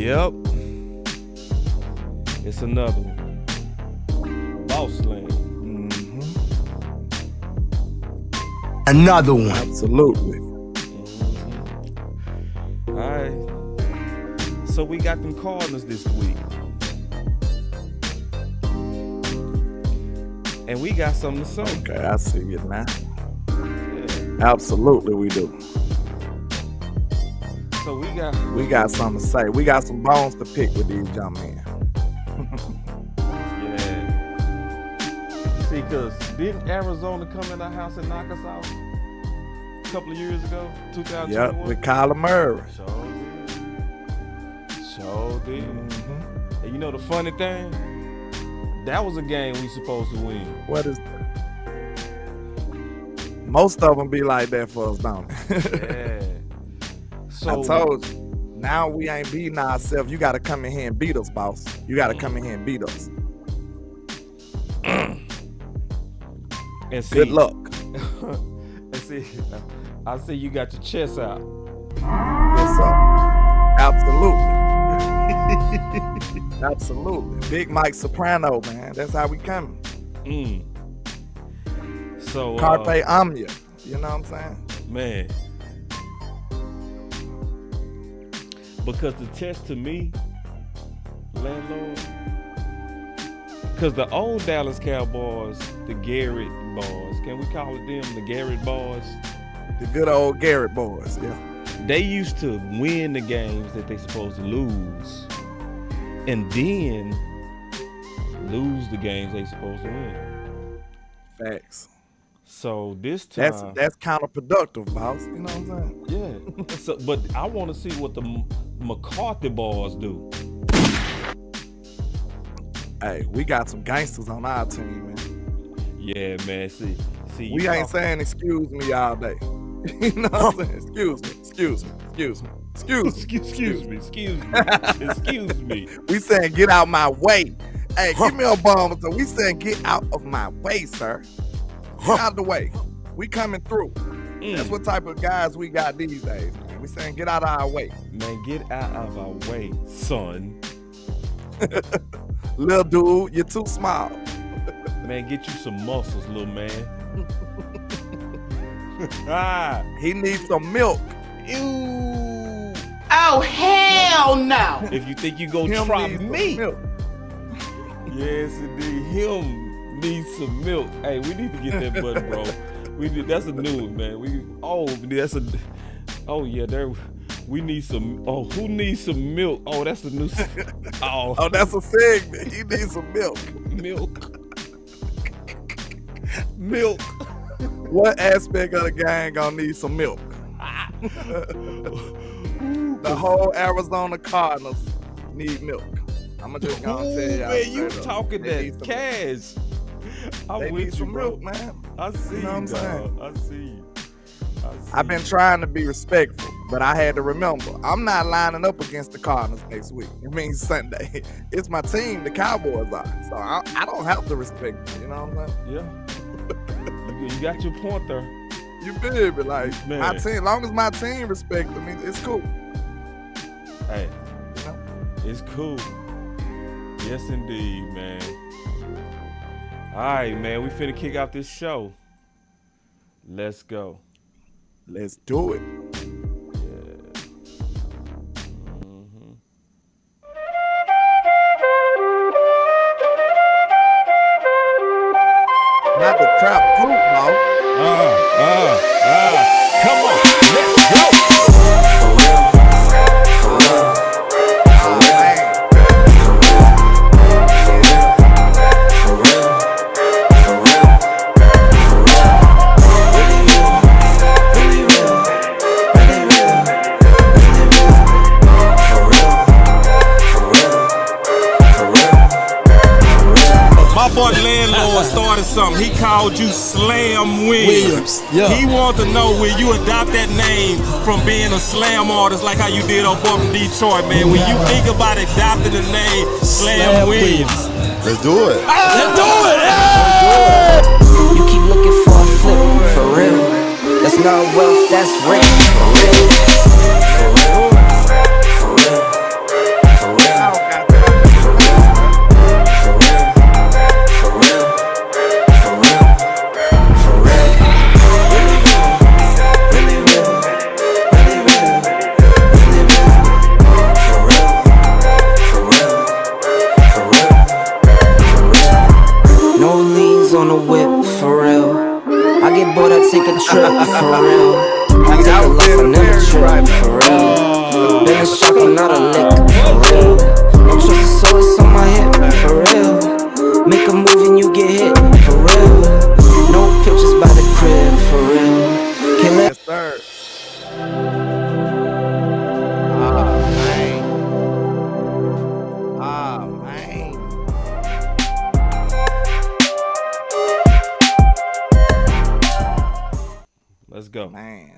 Yep. It's another one. Boss Land. Mm-hmm. Another one. Absolutely. All right. So we got them Cardinals this week. And we got something to say. Okay, I see it now. Yeah. Absolutely we do. So we got something to say. We got some bones to pick with these young men. Yeah. See, because didn't Arizona come in our house and knock us out a couple of years ago? 2021? Yep, with Kyler Murray. Sure did. Mm-hmm. And you know the funny thing? That was a game we supposed to win. What is that? Most of them be like that for us, don't they? Yeah. So I told you, now we ain't beating ourselves. You got to come in here and beat us, boss. You got to come in here and beat us. And see, good luck. And see, I see you got your chest out. Yes, sir. Absolutely. Absolutely. Big Mike Soprano, man. That's how we coming. So Carpe Omnia. You know what I'm saying? Man. Because the test to me, Landlord, because the old Dallas Cowboys, the Garrett boys, can we call it them, the Garrett boys? The good old Garrett boys, yeah. They used to win the games that they supposed to lose, and then lose the games they supposed to win. Facts. So this time, that's counterproductive, boss. You know what I'm saying? Yeah. So, but I want to see what the McCarthy boys do. Hey, we got some gangsters on our team, man. Yeah, man. See. We ain't saying excuse me all day. You know what I'm saying? Excuse me. We saying get out my way. Hey, give me a bomb. So we saying get out of my way, sir. Get out of the way. We coming through. That's what type of guys we got these days, man. We saying get out of our way. Man, get out of our way, son. Little dude, you're too small. Man, get you some muscles, little man. He needs some milk. Ew. Oh, hell no. If you think you gonna try me. Yes, indeed. Him needs some milk. Hey, we need to get that button, bro. That's a new one, man. We need some. Oh, who needs some milk? Oh, that's a new. Oh, that's a segment. He needs some milk. Milk. What aspect of the gang gonna need some milk? The whole Arizona Cardinals need milk. I'm just gonna tell y'all. Man, you talking that cash? They need some milk, man. I see you, know what I'm saying? I see you. I've been trying to be respectful, but I had to remember, I'm not lining up against the Cardinals next week. It means Sunday. It's my team, the Cowboys are. So I don't have to respect them, you know what I'm saying? Yeah. You got your point there. You feel me? Like, man. My team, as long as my team respect them, it's cool. Hey, you know? It's cool. Yes, indeed, man. All right, man, we finna kick out this show. Let's go. Let's do it. Not the trap fruit, bro. Come on, let's go. Started something. He called you Slam Williams. Yeah. He wants to know when you adopt that name from being a slam artist like how you did on Boy from Detroit, man. When you think about adopting the name Slam Williams. Let's do it. Let's do it. You keep looking for a flip, for real. That's not wealth, that's rent, for real. For real. For real. shop, I'm not a lick, for real. No trust, so it's on my hip, for real. Make a move and you get hit, for real. No pictures by the crib, for real. Can't let Yes, sir. Man. Let's go. Man.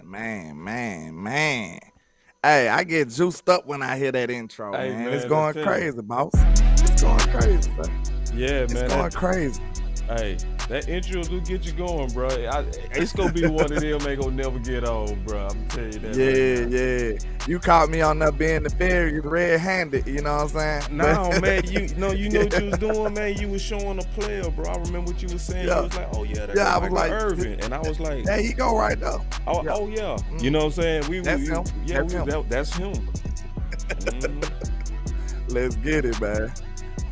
Hey, I get juiced up when I hear that intro, Hey, man. man, It's going let's tell you. crazy, boss. It's going crazy, bro. Yeah, It's man. going crazy. Hey, that intro do get you going, bro. It's gonna be one of them ain't gonna never get old, bro. I'm telling you that. Yeah. You caught me on there being the fairy red-handed, you know what I'm saying? No, man, you know what you was doing, man. You was showing a player, bro. I remember what you was saying. Yeah. You was like, oh yeah, that's Yeah, I was like, Irvin, and I was like, there he go right there. oh yeah. You know what I'm saying? That's him. That's him. Let's get it, man.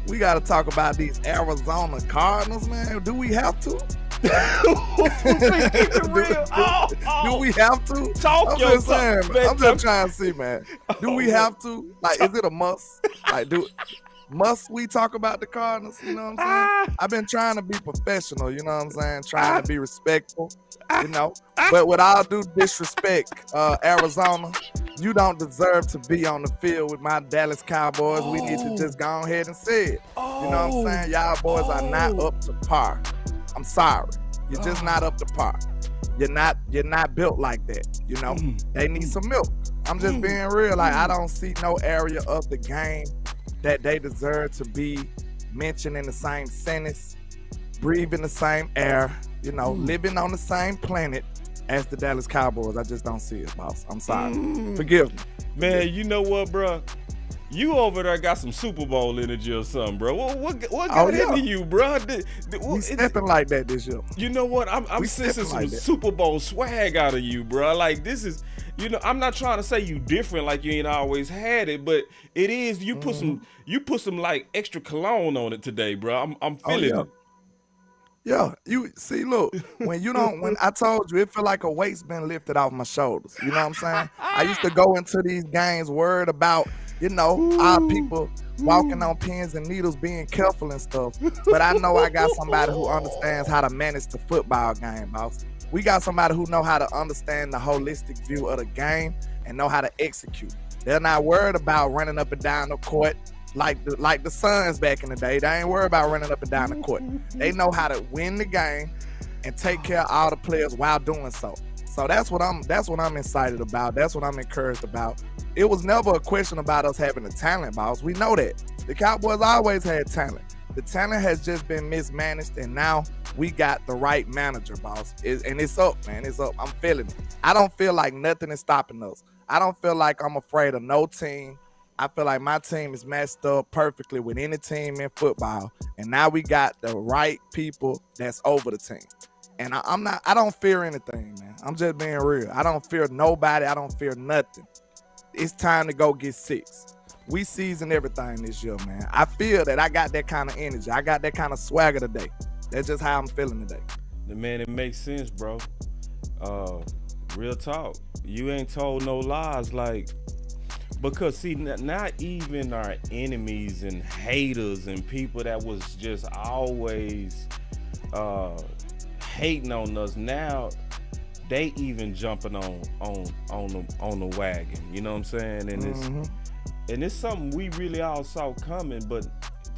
We got to talk about these Arizona Cardinals, man. Do we have to? Do we have to? Talk I'm your just talk, saying, man. I'm just trying to see, man. Do we have to? Like, is it a must? Like, must we talk about the Cardinals? You know what I'm saying? I've been trying to be professional, you know what I'm saying? Trying to be respectful, you know? But with all due disrespect, Arizona, you don't deserve to be on the field with my Dallas Cowboys. We need to just go ahead and say it. You know what I'm saying? Y'all boys are not up to par. I'm sorry. You're just not up to par. You're not built like that. You know, they need some milk. I'm just being real. Like, I don't see no area of the game that they deserve to be mentioned in the same sentence, breathing the same air, you know, living on the same planet as the Dallas Cowboys. I just don't see it, boss. I'm sorry. Forgive me. Man, you know what, bro? You over there got some Super Bowl energy or something, bro. What got into you, bro? We stepping like that this year. You know what? I'm sensing some Super Bowl swag out of you, bro. Like, this is, you know, I'm not trying to say you different like you ain't always had it, but it is. You put some like extra cologne on it today, bro. I'm feeling it. Yeah, you see, look, when I told you, it felt like a weight's been lifted off my shoulders. You know what I'm saying? I used to go into these games worried about, you know, our people walking on pins and needles, being careful and stuff. But I know I got somebody who understands how to manage the football game, boss. We got somebody who know how to understand the holistic view of the game and know how to execute. They're not worried about running up and down the court like the Suns back in the day. They ain't worried about running up and down the court. They know how to win the game and take care of all the players while doing so. So that's what I'm excited about. That's what I'm encouraged about. It was never a question about us having the talent, boss. We know that. The Cowboys always had talent. The talent has just been mismanaged, and now we got the right manager, boss. And it's up, man. It's up. I'm feeling it. I don't feel like nothing is stopping us. I don't feel like I'm afraid of no team. I feel like my team is matched up perfectly with any team in football. And now we got the right people that's over the team. And I don't fear anything, man. I'm just being real. I don't fear nobody. I don't fear nothing. It's time to go get 6. We seasoned everything this year, man. I feel that I got that kind of energy. I got that kind of swagger today. That's just how I'm feeling today. Man, it makes sense, bro. Real talk. You ain't told no lies, like, because see, not even our enemies and haters and people that was just always hating on us, now they even jumping on the wagon. You know what I'm saying? And it's something we really all saw coming. But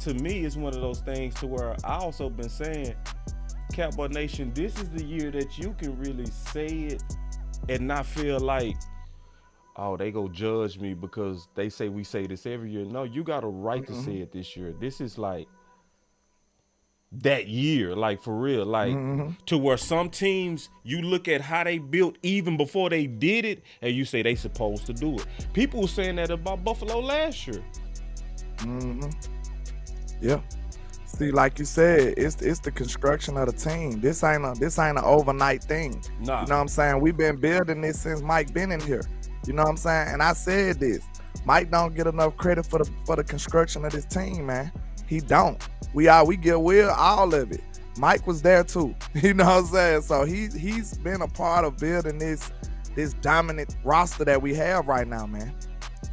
to me, it's one of those things to where I also been saying, Cowboy Nation, this is the year that you can really say it and not feel like, oh, they go judge me because they say we say this every year. No, you got a right to say it this year. This is like that year, like for real, like to where some teams, you look at how they built even before they did it, and you say they supposed to do it. People were saying that about Buffalo last year. Yeah. See, like you said, it's the construction of the team. This ain't an overnight thing. Nah. You know what I'm saying? We've been building this since Mike been in here. You know what I'm saying? And I said this. Mike don't get enough credit for the construction of this team, man. He don't. We give Will all of it. Mike was there too. You know what I'm saying? So he's been a part of building this dominant roster that we have right now, man.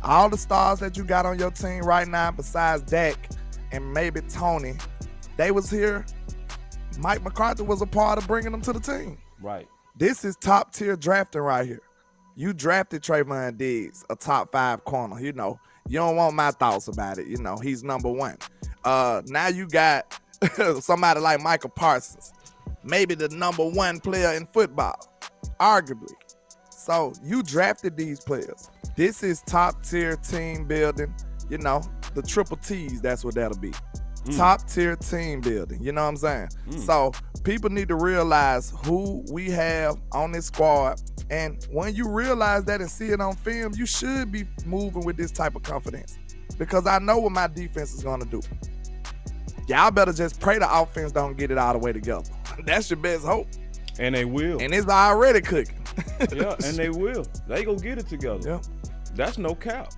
All the stars that you got on your team right now, besides Dak and maybe Tony, they was here. Mike McCarthy was a part of bringing them to the team. Right. This is top tier drafting right here. You drafted Trayvon Diggs, a top 5 corner. You know, you don't want my thoughts about it. You know, he's number 1. Now you got somebody like Michael Parsons, maybe the number 1 player in football, arguably. So you drafted these players. This is top tier team building. You know, the triple T's, that's what that'll be. Top tier team building. You know what I'm saying? So people need to realize who we have on this squad. And when you realize that and see it on film, you should be moving with this type of confidence. Because I know what my defense is going to do. Y'all better just pray the offense don't get it all the way together. That's your best hope. And they will. And it's already cooking. Yeah, and they will. They gonna get it together. Yeah. That's no cap.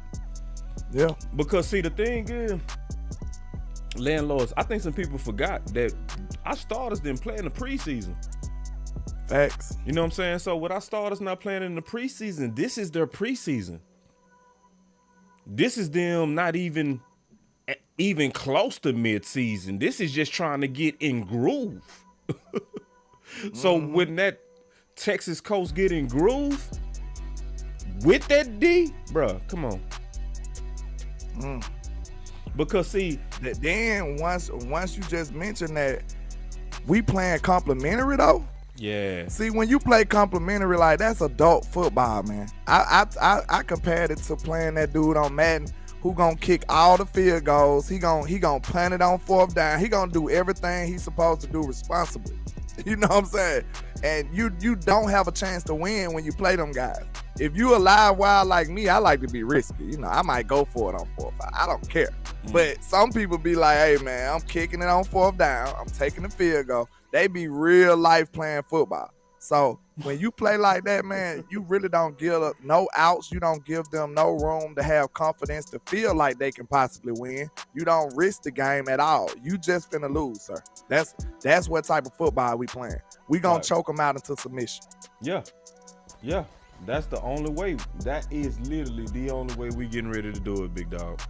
Yeah. Because see, the thing is, landlords, I think some people forgot that our starters didn't play in the preseason. Facts. You know what I'm saying? So with our starters not playing in the preseason, this is their preseason. This is them not even close to mid-season. This is just trying to get in groove. So when that Texas coach get in groove with that D, bruh, come on. Because see, then once you just mentioned that we playing complimentary though. Yeah. See, when you play complimentary, like that's adult football, man. I compared it to playing that dude on Madden who gonna kick all the field goals. He gonna punt it on 4th down. He gonna do everything he's supposed to do responsibly. You know what I'm saying? And you don't have a chance to win when you play them guys. If you a live wild like me, I like to be risky. You know, I might go for it on 4 or 5. I don't care. But some people be like, hey, man, I'm kicking it on 4th down. I'm taking the field goal. They be real life playing football. So when you play like that, man, you really don't give up no outs. You don't give them no room to have confidence to feel like they can possibly win. You don't risk the game at all. You just finna lose, sir. That's what type of football we playing. We gonna choke them out into submission. Yeah. Yeah. That's the only way. That is literally the only way we getting ready to do it, big dog.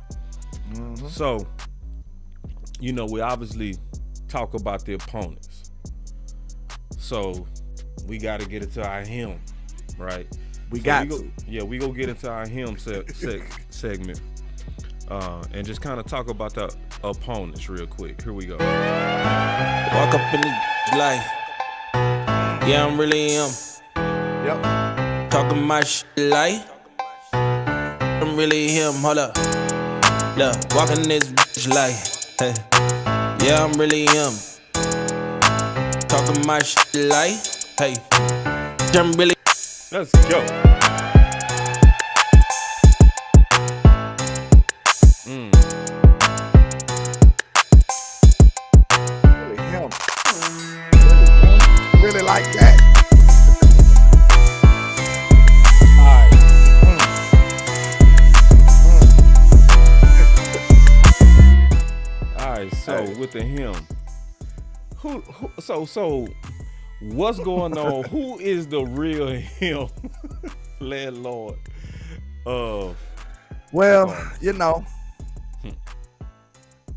So, you know, we obviously talk about the opponents. So we got to get into our him, right? We got to. Yeah, we go get into our him segment and just kind of talk about the opponents real quick. Here we go. Walk up in the life. Yeah, I'm really him. Yep. Talking my shit like I'm really him. Hold up. Look, walking this bitch like, hey. Yeah, I'm really him. Talking my shit like, hey. I'm really. Let's go. Really him. Really like that. So with the him, so what's going on? Who is the real him, landlord? Well, you know,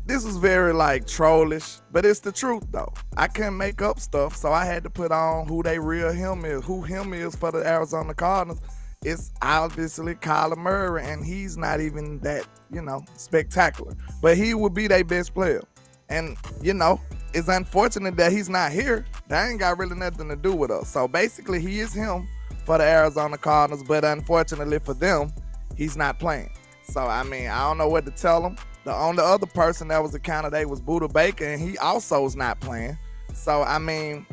this is very like trollish, but it's the truth though. I couldn't make up stuff, so I had to put on who they real him is. Who him is for the Arizona Cardinals. It's obviously Kyler Murray, and he's not even that, you know, spectacular. But he would be their best player. And, you know, it's unfortunate that he's not here. That ain't got really nothing to do with us. So basically, he is him for the Arizona Cardinals, but unfortunately for them, he's not playing. So, I mean, I don't know what to tell them. The only other person that was a candidate was Buda Baker, and he also is not playing. So, I mean,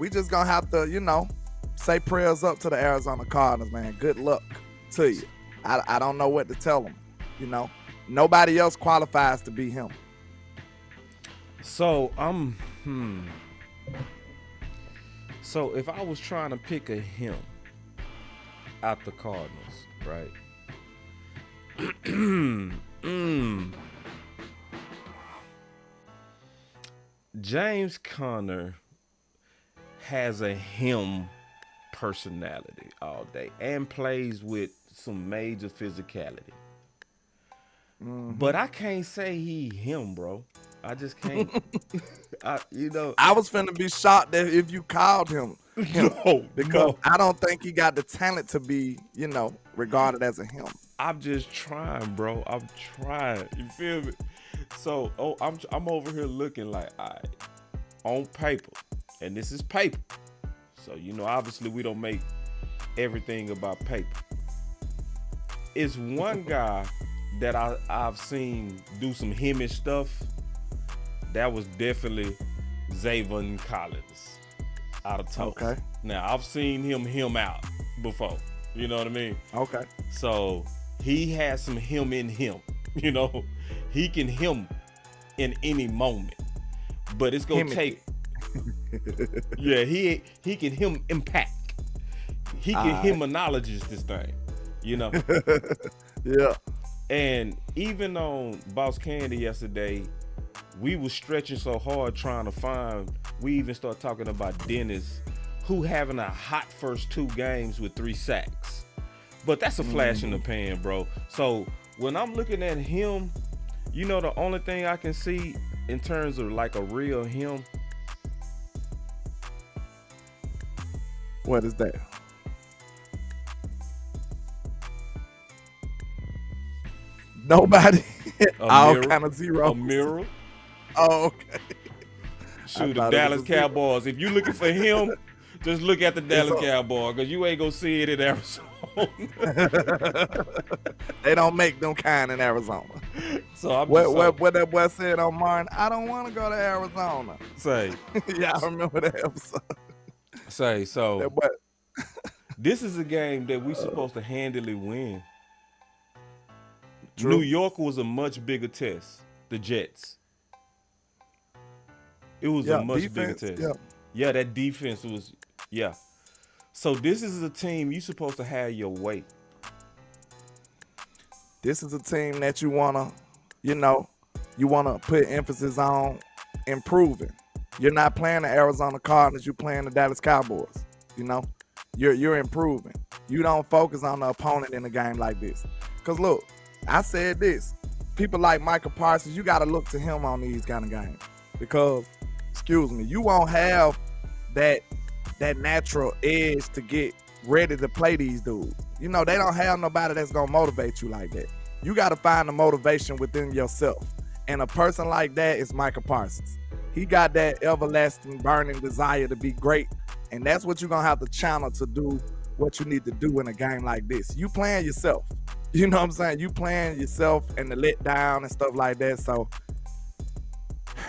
we just gonna have to, you know, say prayers up to the Arizona Cardinals, man. Good luck to you. I don't know what to tell them. You know, nobody else qualifies to be him. So So if I was trying to pick a him out the Cardinals, right? James Conner has a him personality all day and plays with some major physicality. But I can't say he him, bro. I just can't. I was finna be shocked that if you called him because I don't think he got the talent to be, regarded as a him. I'm just trying, bro. I'm trying. You feel me? So, I'm over here looking like, all right, on paper, and this is paper. So, obviously we don't make everything about paper. It's one guy that I've seen do some himish stuff. That was definitely Zayvon Collins out of Tulsa. Okay. Now, I've seen him out before. You know what I mean? Okay. So he has some him in him. He can him in any moment. But it's gonna take yeah, he can him impact. He can hymnologist this thing. Yeah. And even on Boss Candy yesterday, we was stretching so hard trying to find. We even started talking about Dennis, who having a hot first 2 games with 3 sacks. But that's a flash in the pan, bro. So when I'm looking at him, the only thing I can see in terms of like a real him. What is that? Nobody. All kind of zero. A mirror. Oh, okay. Shoot, the Dallas Cowboys. If you're looking for him, just look at the Dallas Cowboys, because you ain't going to see it in Arizona. They don't make them kind in Arizona. So I'm what that boy said on Martin, I don't want to go to Arizona. Say. Yeah, I remember that episode. Say, so this is a game that we supposed to handily win. True. New York was a much bigger test. The Jets. It was a much bigger test. Yeah, that defense was, So this is a team you supposed to have your way. This is a team that you want to put emphasis on improving. You're not playing the Arizona Cardinals, you're playing the Dallas Cowboys. You're improving. You don't focus on the opponent in a game like this. Because look, I said this. People like Micah Parsons, you got to look to him on these kind of games. Because, you won't have that natural edge to get ready to play these dudes. They don't have nobody that's going to motivate you like that. You got to find the motivation within yourself. And a person like that is Micah Parsons. He got that everlasting burning desire to be great. And that's what you're going to have to channel to do what you need to do in a game like this. You playing yourself. You know what I'm saying? You playing yourself and the let down and stuff like that. So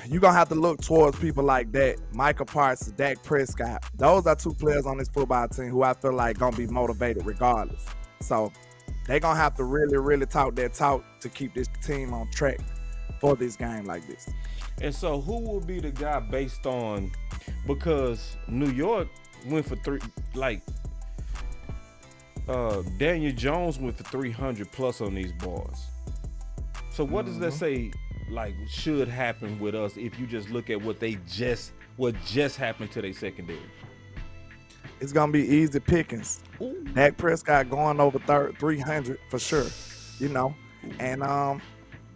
you're going to have to look towards people like that. Micah Parsons, Dak Prescott. Those are 2 players on this football team who I feel like going to be motivated regardless. So they're going to have to really, really talk their talk to keep this team on track for this game like this. And so who will be the guy based on, because New York went for 3, Daniel Jones went for 300 plus on these boys. So what does that say, should happen with us if you just look at what just happened to their secondary? It's going to be easy pickings. Ooh. Dak Prescott going over 300 for sure, and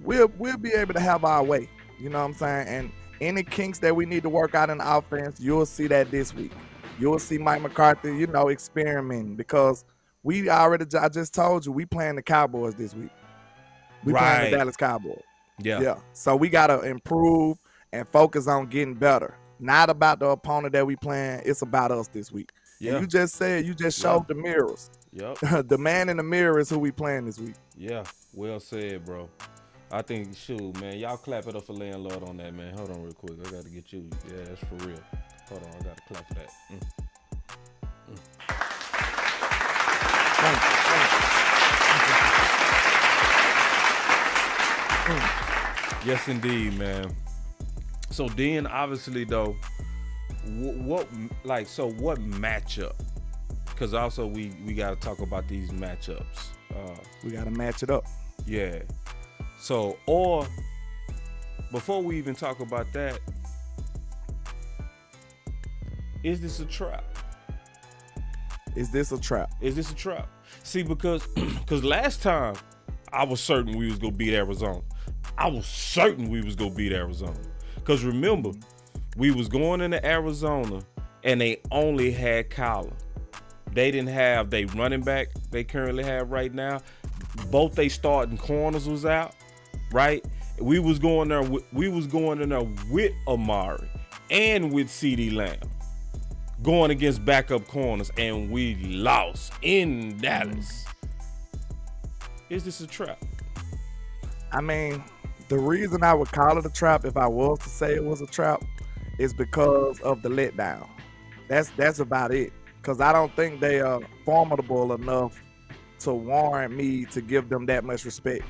we'll be able to have our way. You know what I'm saying? And any kinks that we need to work out in the offense, you'll see that this week. You'll see Mike McCarthy, experimenting, because I just told you, we playing the Cowboys this week. We playing the Dallas Cowboys. Yeah. So we got to improve and focus on getting better. Not about the opponent that we playing. It's about us this week. Yeah. And you just showed the mirrors. Yep. The man in the mirror is who we playing this week. Yeah. Well said, bro. I think, man, y'all clap it up for Landlord on that, man. Hold on real quick. I got to get you. Yeah, that's for real. Hold on. I got to clap for that. Yes, indeed, man. So then, obviously, though, what matchup? Because also we got to talk about these matchups. We got to match it up. Yeah. So, or before we even talk about that, is this a trap? Is this a trap? See, because last time I was certain we was gonna beat Arizona. Cause remember, we was going into Arizona and they only had Kyler. They didn't have they running back they currently have right now. Both they starting corners was out, right? We was going there with Amari and with CeeDee Lamb going against backup corners, and we lost in Dallas. Is this a trap? I mean, the reason I would call it a trap, if I was to say it was a trap, is because of the letdown. That's about it. Because I don't think they are formidable enough to warrant me to give them that much respect,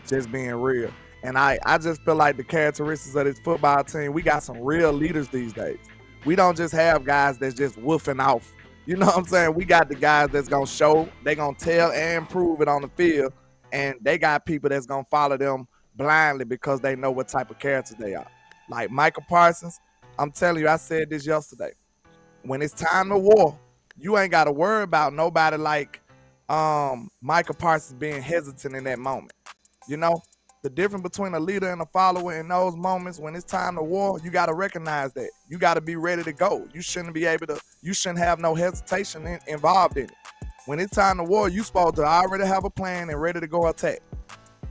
just being real. And I just feel like the characteristics of this football team, we got some real leaders these days. We don't just have guys that's just woofing off. You know what I'm saying? We got the guys that's going to show, they going to tell and prove it on the field. And they got people that's going to follow them blindly because they know what type of characters they are. Like Micah Parsons, I'm telling you, I said this yesterday. When it's time to war, you ain't got to worry about nobody like Micah Parsons being hesitant in that moment. You know, the difference between a leader and a follower in those moments, when it's time to war, you got to recognize that. You got to be ready to go. You shouldn't have no hesitation involved in it. When it's time to war, you supposed to already have a plan and ready to go attack.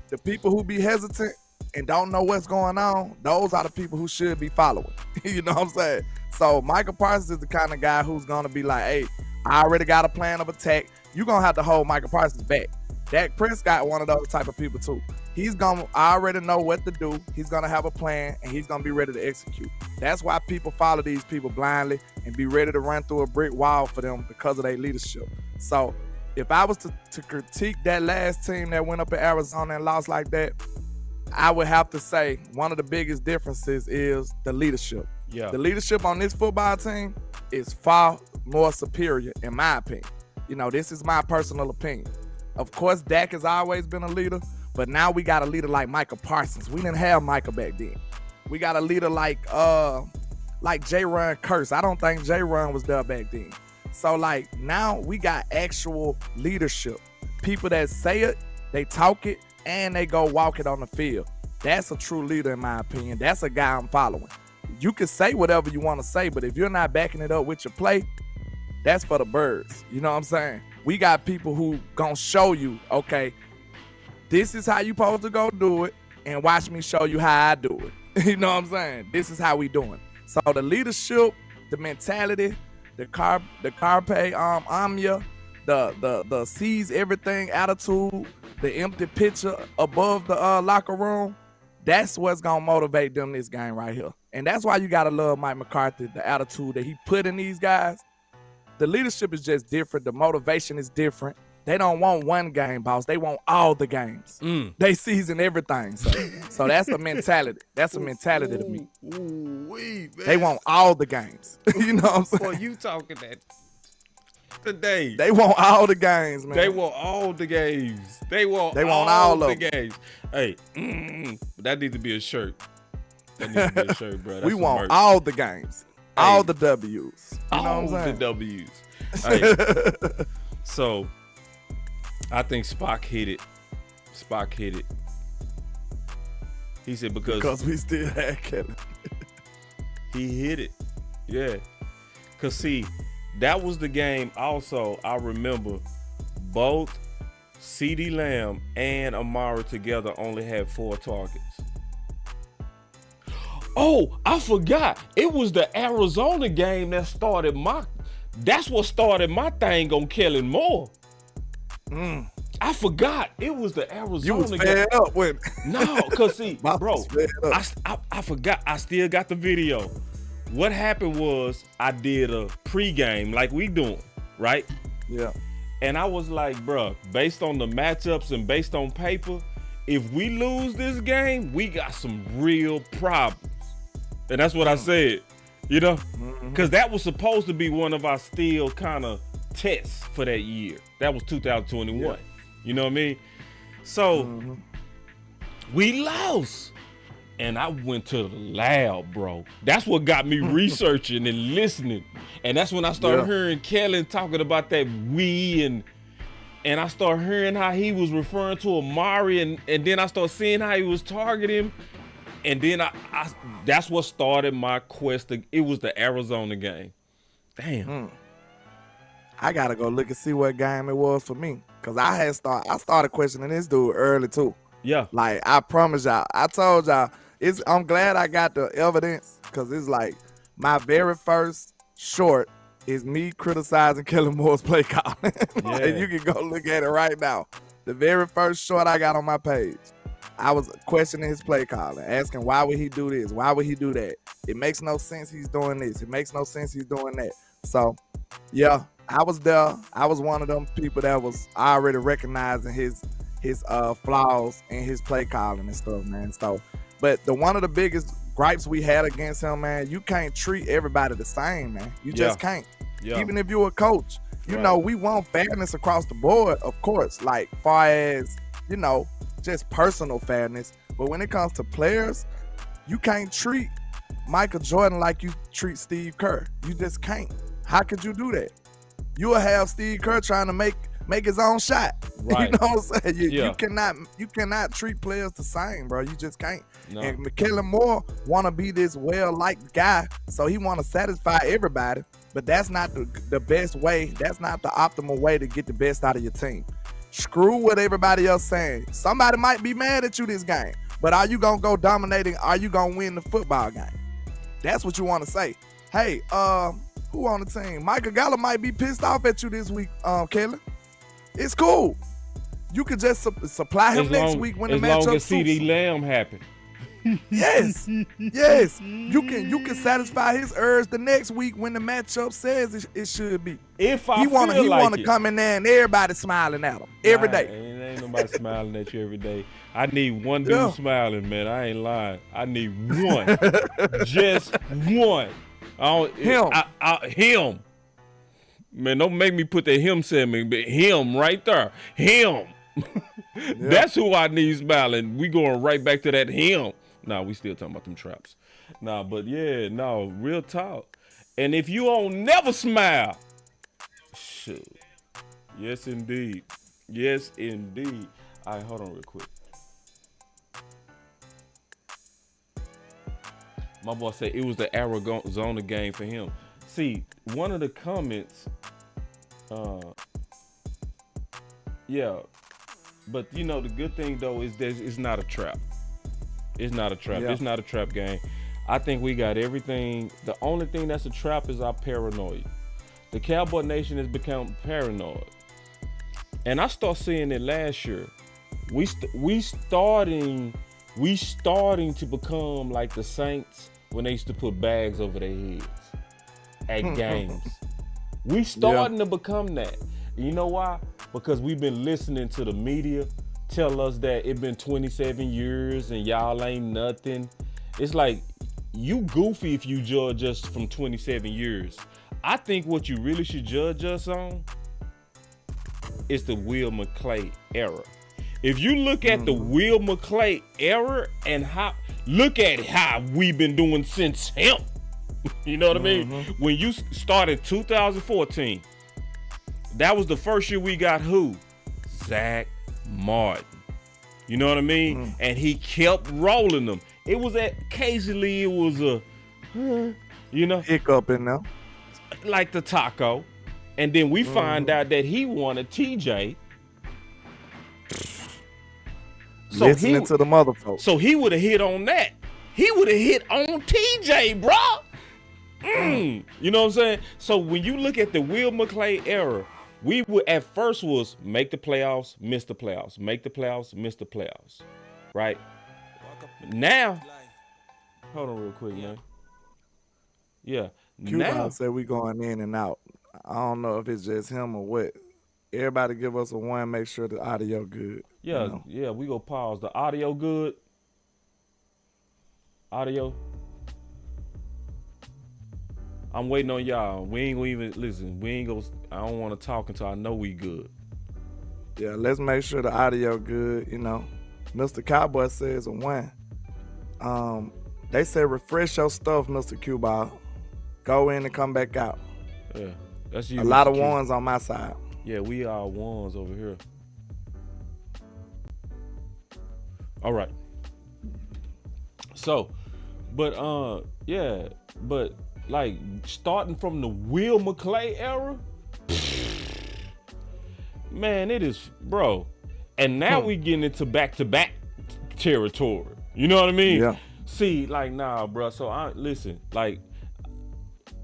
The people who be hesitant and don't know what's going on, those are the people who should be following. You know what I'm saying? So Micah Parsons is the kind of guy who's going to be like, hey, I already got a plan of attack. You're going to have to hold Micah Parsons back. Dak Prescott, one of those type of people too. He's going to already know what to do. He's going to have a plan, and he's going to be ready to execute. That's why people follow these people blindly and be ready to run through a brick wall for them because of their leadership. So if I was to critique that last team that went up in Arizona and lost like that, I would have to say one of the biggest differences is the leadership. Yeah. The leadership on this football team is far more superior, in my opinion. You know, this is my personal opinion. Of course, Dak has always been a leader, but now we got a leader like Micah Parsons. We didn't have Micah back then. We got a leader like J-Ron Curse. I don't think J-Ron was there back then. So, like, now we got actual leadership. People that say it, they talk it, and they go walk it on the field. That's a true leader, in my opinion. That's a guy I'm following. You can say whatever you want to say, but if you're not backing it up with your play, that's for the birds. You know what I'm saying? We got people who gonna show you, okay, this is how you supposed to go do it, and watch me show you how I do it. You know what I'm saying? This is how we doing. So the leadership, the mentality, the carpe omnia, the seize everything attitude, the empty picture above the locker room, that's what's gonna motivate them this game right here. And that's why you gotta love Mike McCarthy, the attitude that he put in these guys. The leadership is just different. The motivation is different. They don't want one game, boss. They want all the games. They season everything. So that's a mentality. That's a mentality to me. They want all the games. You know what I'm saying? Boy, you talking that today. They want all the games, man. They want all the games. They want all the of them. games. Hey, that needs to be a shirt. That needs to be a shirt, bro. That's we some want merch. all the games. All the W's. You know what I'm saying? The W's. Hey, so I think Spock hit it. He said because we still had Kevin. He hit it. Yeah. Because, see, that was the game also I remember both CeeDee Lamb and Amari together only had 4 targets. Oh, I forgot. It was the Arizona game that started that's what started my thing on Kellen Moore. I forgot. It was the Arizona You was game. fed up with No, because see, bro, fed up. I forgot. I still got the video. What happened was I did a pregame like we doing, right? Yeah. And I was like, bro, based on the matchups and based on paper, if we lose this game, we got some real problems. And that's what I said, you know? Because that was supposed to be one of our still kind of tests for that year. That was 2021. Yeah. You know what I mean? So we lost. And I went to the lab, bro. That's what got me researching and listening. And that's when I started hearing Kellen talking about that we and and I started hearing how he was referring to Amari, and then I started seeing how he was targeting him. And then I that's what started my quest. It was the Arizona game. Damn. I gotta go look and see what game it was for me. Cause I started questioning this dude early too. Yeah. Like I promise y'all, I told y'all, I'm glad I got the evidence, cause it's like my very first short is me criticizing Kellen Moore's play calling. And you can go look at it right now. The very first short I got on my page, I was questioning his play calling, asking why would he do this? Why would he do that? It makes no sense he's doing this. It makes no sense he's doing that. So, yeah, I was there. I was one of them people that was already recognizing his flaws in his play calling and stuff, man. So, but one of the biggest gripes we had against him, man, you can't treat everybody the same, man. You just can't. Yeah. Even if you're a coach, you know, we want fairness across the board, of course, like far as, you know, just personal fairness. But when it comes to players, you can't treat Michael Jordan like you treat Steve Kerr. You just can't. How could you do that? You will have Steve Kerr trying to make his own shot. Right. You know what I'm saying? You cannot treat players the same, bro. You just can't. No. And Kellen Moore want to be this well-liked guy, so he want to satisfy everybody. But that's not the best way. That's not the optimal way to get the best out of your team. Screw what everybody else saying. Somebody might be mad at you this game, but are you gonna go dominating? Are you gonna win the football game? That's what you want to say. Hey, who on the team? Michael Gallup might be pissed off at you this week, Kellen. It's cool. You could just supply him next week when the matchup suits. As long as CD Lamb happen. Yes. You can satisfy his urge the next week when the matchup says it should be. If he want to come in there and everybody smiling at him every day. Ain't nobody smiling at you every day. I need one dude smiling, man. I ain't lying. I need one, just one. Him. Man, don't make me put that him segment, but him right there. Him. That's who I need smiling. We going right back to that him. Nah, we still talking about them traps. Nah, but yeah, no, real talk. And if you don't never smile, shoot. Yes, indeed. Yes, indeed. All right, hold on real quick. My boy said it was the Arizona game for him. See, one of the comments, but you know, the good thing though is that it's not a trap. It's not a trap. Yeah. It's not a trap game. I think we got everything. The only thing that's a trap is our paranoia. The Cowboy Nation has become paranoid. And I started seeing it last year. We starting to become like the Saints when they used to put bags over their heads at games. We starting to become that. You know why? Because we've been listening to the media tell us that it been 27 years and y'all ain't nothing. It's like, you goofy if you judge us from 27 years. I think what you really should judge us on is the Will McClay era. If you look at the Will McClay era and look at how we've been doing since him. You know what I mean? When you started 2014, that was the first year we got who? Zach Martin. You know what I mean? And he kept rolling them. It was occasionally it was a, you know, hiccup in there, like the taco. And then we find out that he wanted TJ. So listening to the mother folks. So he would have hit on that. He would have hit on TJ, bro. You know what I'm saying? So when you look at the Will McClay era, we would at first was make the playoffs, miss the playoffs, make the playoffs, miss the playoffs, right? Now, hold on real quick, man. Yeah. Now said we going in and out. I don't know if it's just him or what. Everybody give us a one, make sure the audio good. Yeah, you know? Yeah, we go pause. The audio good? Audio? I'm waiting on y'all. We ain't gonna even listen. I don't want to talk until I know we good. Yeah, let's make sure the audio good. You know, Mr. Cowboy says a one. They say refresh your stuff, Mr. Q-Ball. Go in and come back out. Yeah, that's you. A lot of ones on my side. Yeah, we are ones over here. All right. So, but like starting from the Will McClay era, man, it is, bro. And now we getting into back-to-back territory. You know what I mean? Yeah. See, like, nah, bro. So listen, like,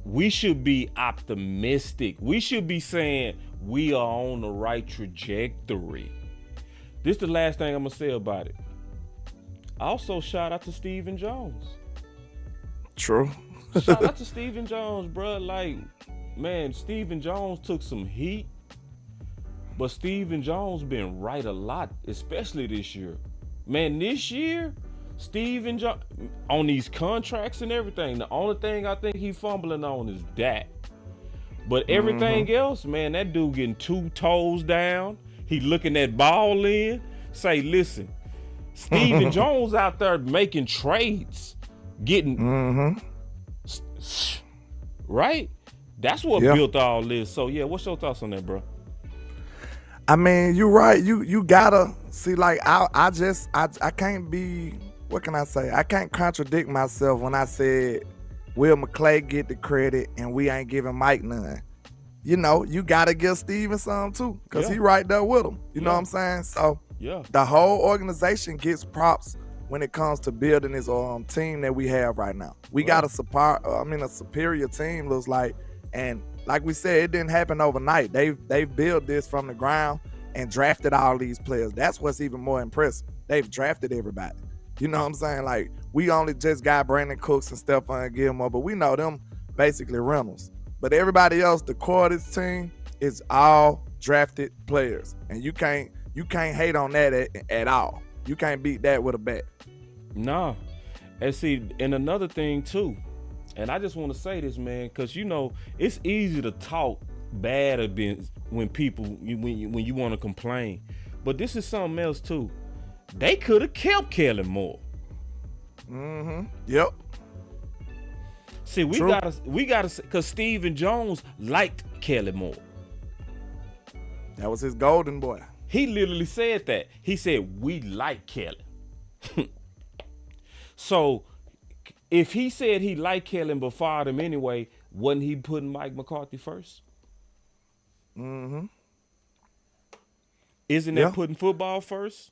we should be optimistic. We should be saying we are on the right trajectory. This is the last thing I'm gonna say about it. Also, shout out to Stephen Jones. True. Shout out to Stephen Jones, bro. Like, man, Stephen Jones took some heat, but Stephen Jones been right a lot, especially this year. Man, this year, Stephen Jones, on these contracts and everything, the only thing I think he fumbling on is that. But everything else, man, that dude getting 2 toes down. He looking that ball in. Say, listen, Stephen Jones out there making trades, getting right. That's what built all this. So yeah, what's your thoughts on that, bro? I mean, you're right. You gotta see. Like I can't be. What can I say? I can't contradict myself when I said Will McClay get the credit and we ain't giving Mike none. You know, you gotta give Steven some too, because he right there with him. You know what I'm saying? So the whole organization gets props when it comes to building this team that we have right now. We got a superior team, looks like, and like we said, it didn't happen overnight. They've built this from the ground and drafted all these players. That's what's even more impressive. They've drafted everybody. You know what I'm saying? Like, we only just got Brandon Cooks and Stephon Gilmore, but we know them basically rentals. But everybody else, the core of this team is all drafted players, and you can't hate on that at all. You can't beat that with a bat. Nah. And see, and another thing too, and I just want to say this, man, because you know it's easy to talk bad against when you want to complain, but this is something else too. They could have kept Kellen Moore. Yep. See, we gotta, because Stephen Jones liked Kellen Moore. That was his golden boy. He literally said that. He said, we like Kellen. So, if he said he liked Kellen but fired him anyway, wasn't he putting Mike McCarthy first? Isn't that putting football first?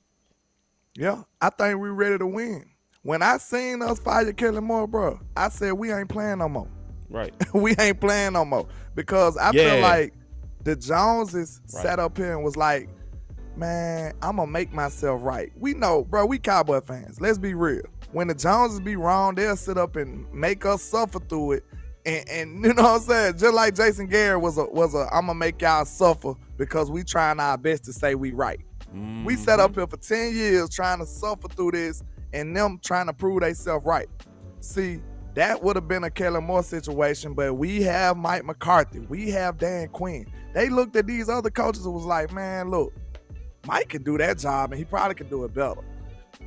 Yeah, I think we're ready to win. When I seen us fire Kellen Moore, bro, I said we ain't playing no more. Right. We ain't playing no more. Because I feel like the Joneses sat up here and was like, man, I'm going to make myself right. We know, bro, we Cowboy fans. Let's be real. When the Joneses be wrong, they'll sit up and make us suffer through it. And you know what I'm saying? Just like Jason Garrett was a I'm going to make y'all suffer because we trying our best to say we right. We sat up here for 10 years trying to suffer through this and them trying to prove themselves right. See, that would have been a Kellen Moore situation, but we have Mike McCarthy. We have Dan Quinn. They looked at these other coaches and was like, man, look, Mike can do that job and he probably can do it better.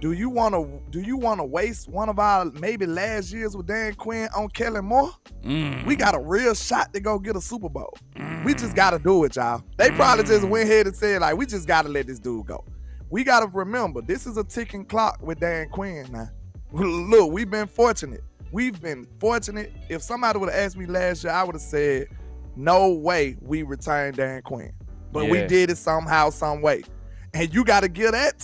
Do you want to waste one of our maybe last years with Dan Quinn on Kellen Moore? We got a real shot to go get a Super Bowl. We just got to do it, y'all. They probably just went ahead and said, like, we just got to let this dude go. We got to remember, this is a ticking clock with Dan Quinn now. Look, we've been fortunate. If somebody would have asked me last year, I would have said, no way we return Dan Quinn. But we did it somehow, some way. And you got to give that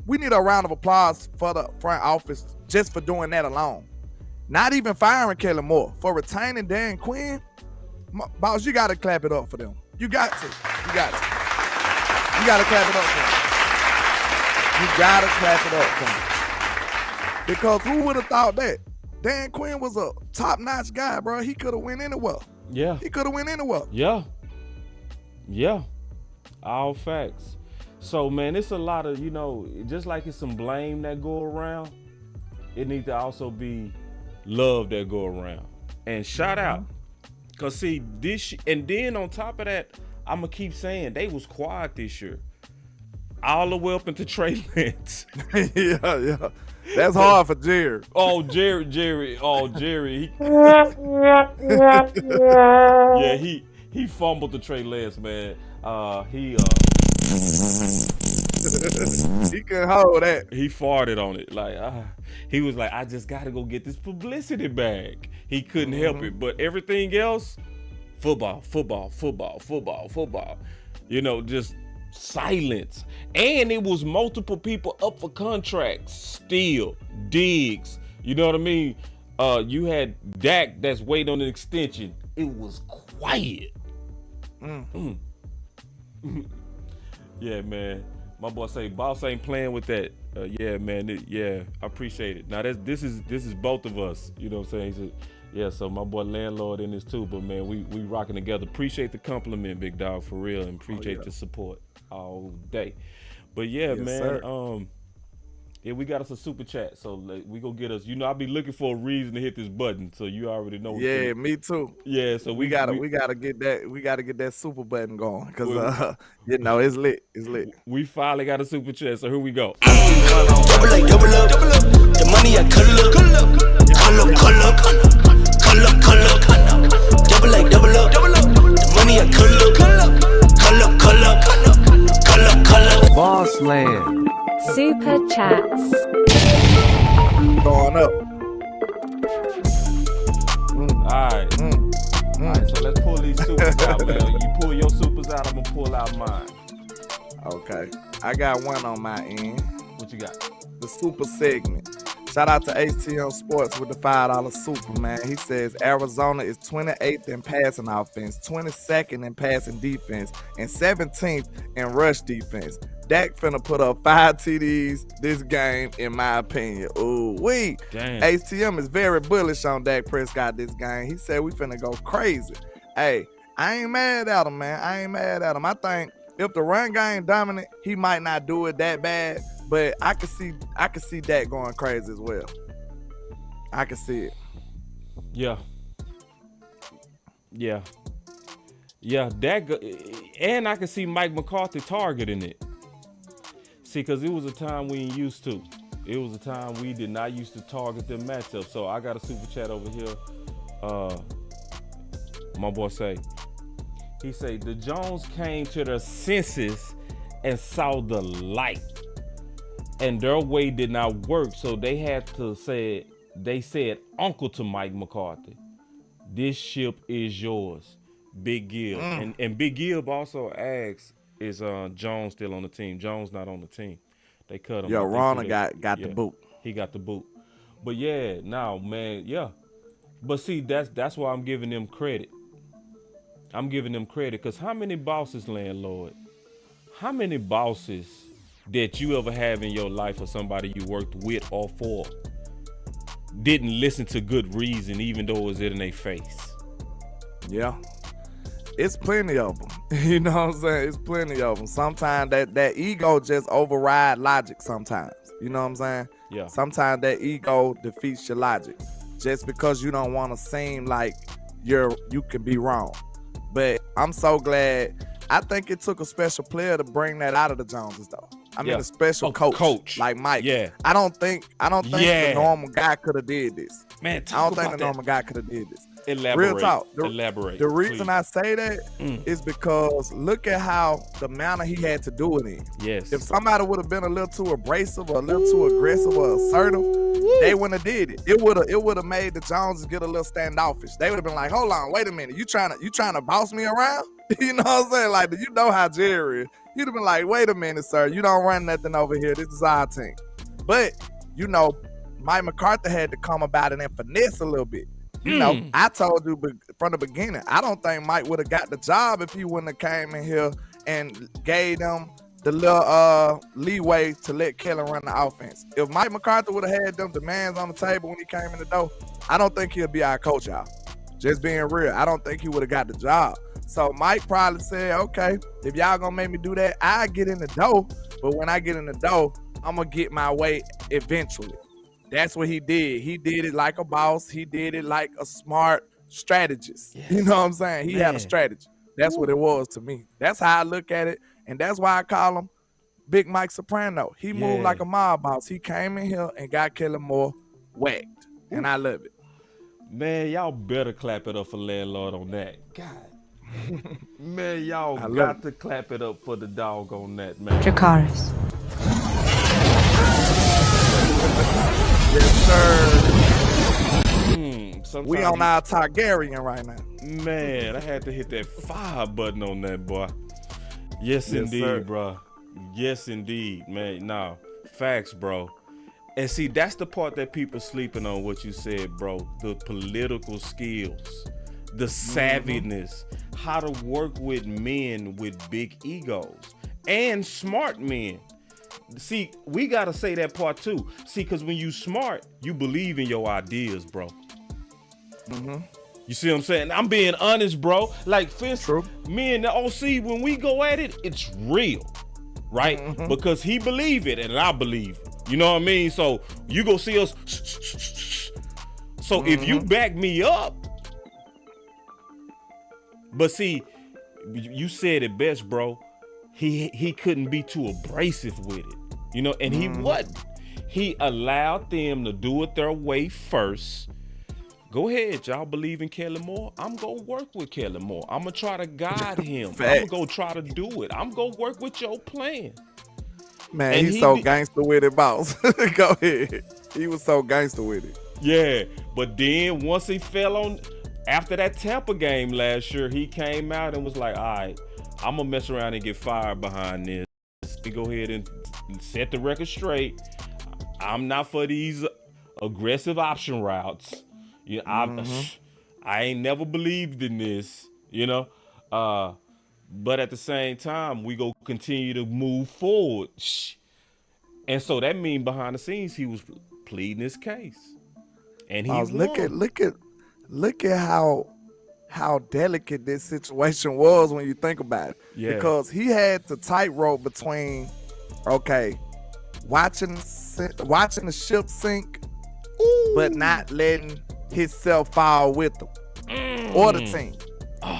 we need a round of applause for the front office just for doing that alone. Not even firing Kellen Moore. For retaining Dan Quinn, boss, you got to clap it up for them. You got to. You got to clap it up for them. You got to clap it up for them. Because who would have thought that? Dan Quinn was a top-notch guy, bro. He could have went anywhere. Yeah. He could have went anywhere. Yeah. Yeah. All facts. So, man, it's a lot of, just like it's some blame that go around, it needs to also be love that go around. And shout out. Because, see, and then on top of that, I'm going to keep saying, they was quiet this year. All the way up into Trey Lance. Yeah. That's hard for Jerry. Oh, Jerry. Oh, Jerry. he fumbled the Trey Lance, man. He couldn't hold that. He farted on it. Like he was like, I just gotta go get this publicity bag. He couldn't help it. But everything else, football. You know, just silence. And it was multiple people up for contracts. Steele, Diggs. You know what I mean? You had Dak that's waiting on an extension. It was quiet. Yeah, man. My boy say, boss ain't playing with that. Yeah, man. I appreciate it. Now this is both of us. You know what I'm saying? He said, yeah. So my boy Landlord in this too. But man, we rocking together. Appreciate the compliment, big dog, for real, and appreciate the support all day. But yeah, yes, man. Sir. Yeah, we got us a super chat, so we go get us. You know, I be looking for a reason to hit this button, so you already know. Yeah, me too. Yeah, so we gotta get that super button going, because you know it's lit. We finally got a super chat, so here we go. Double up. The money I cull up. Double up. The money I cull up. Boss Land. Super chats. Going up. All right, so let's pull these supers out, man. You pull your supers out, I'm gonna pull out mine. Okay, I got one on my end. What you got? The super segment. Shout out to ATM Sports with the $5 super, man. He says Arizona is 28th in passing offense, 22nd in passing defense, and 17th in rush defense. Dak finna put up 5 TDs this game, in my opinion. Ooh, Damn. ATM is very bullish on Dak Prescott this game. He said we finna go crazy. Hey, I ain't mad at him, man. I think if the run game dominant, he might not do it that bad. But I can see Dak going crazy as well. I can see it. Yeah, Dak, and I can see Mike McCarthy targeting it. See, because it was a time we ain't used to. It was a time we did not used to target them matchups. So I got a super chat over here. My boy he say, the Jones came to their senses and saw the light. And their way did not work, so they had to say, they said uncle to Mike McCarthy. This ship is yours, Big Gil. And Big Gil also asks, is Jones still on the team? Jones not on the team. They cut him. Yo, Ronna got the boot. He got the boot. But yeah, now, man, yeah. But see, that's why I'm giving them credit. Because how many bosses, Landlord? How many bosses that you ever have in your life, or somebody you worked with or for, didn't listen to good reason, even though it was in their face? Yeah, it's plenty of them. You know what I'm saying? It's plenty of them. Sometimes that ego just override logic sometimes. You know what I'm saying? Yeah. Sometimes that ego defeats your logic just because you don't want to seem like you can be wrong. But I'm so glad. I think it took a special player to bring that out of the Joneses, though. I mean, a special coach like Mike. Yeah. I don't think the normal guy could have did this. Man, I don't think the normal guy could have did this. Elaborate. Real talk. Elaborate. The reason please. I say that is because look at how the manner he had to do it in. Yes. If somebody would have been a little too abrasive or a little too aggressive or assertive, they wouldn't have did it. It would have made the Joneses get a little standoffish. They would have been like, hold on, wait a minute. You trying to boss me around? You know what I'm saying? Like, you know how Jerry is. He'd have been like, wait a minute, sir. You don't run nothing over here. This is our team. But, you know, Mike McCarthy had to come about it and finesse a little bit. You know, I told you from the beginning, I don't think Mike would have got the job if he wouldn't have came in here and gave them the little leeway to let Kelly run the offense. If Mike McCarthy would have had them demands on the table when he came in the door, I don't think he'll be our coach, y'all. Just being real, I don't think he would have got the job. So Mike probably said, okay, if y'all gonna make me do that, I get in the door. But when I get in the door, I'm gonna get my way eventually. That's what he did. He did it like a boss. He did it like a smart strategist. Yes. You know what I'm saying? He had a strategy. That's what it was to me. That's how I look at it. And that's why I call him Big Mike Soprano. He moved like a mob boss. He came in here and got Kelly Moore whacked. And I love it. Man, y'all better clap it up for Landlord on that. God Man, y'all got to clap it up for the dog on that, man. Dracarys. Yes, sir. We on our Targaryen right now. Man, I had to hit that fire button on that, boy. Yes indeed, sir. bro. Yes, indeed, man. Nah, facts, bro. And see, that's the part that people sleeping on what you said, bro. The political skills, the savviness, how to work with men with big egos and smart men. See, we got to say that part too. See, because when you smart, you believe in your ideas, bro. You see what I'm saying? I'm being honest, bro. Like, me and the OC, when we go at it, it's real, right? Because he believe it and I believe it. You know what I mean? So you go see us. So if you back me up, but see, you said it best, bro. He couldn't be too abrasive with it, you know, and he wasn't. He allowed them to do it their way first. Go ahead, y'all believe in Kellen Moore. I'm gonna work with Kellen Moore. I'm gonna try to guide him. I'm gonna try to do it. I'm gonna work with your plan. Man, and he's so gangster with it, boss. Go ahead. He was so gangster with it. Yeah, but then once he fell on, after that Tampa game last year, he came out and was like, all right, I'm gonna mess around and get fired behind this. We go ahead and set the record straight. I'm not for these aggressive option routes. You know, I ain't never believed in this, you know. But at the same time, we go continue to move forward. And so that mean behind the scenes, he was pleading his case. And he look at how delicate this situation was when you think about it. Yeah. Because he had to tightrope between, watching the ship sink, but not letting himself fall with them or the team.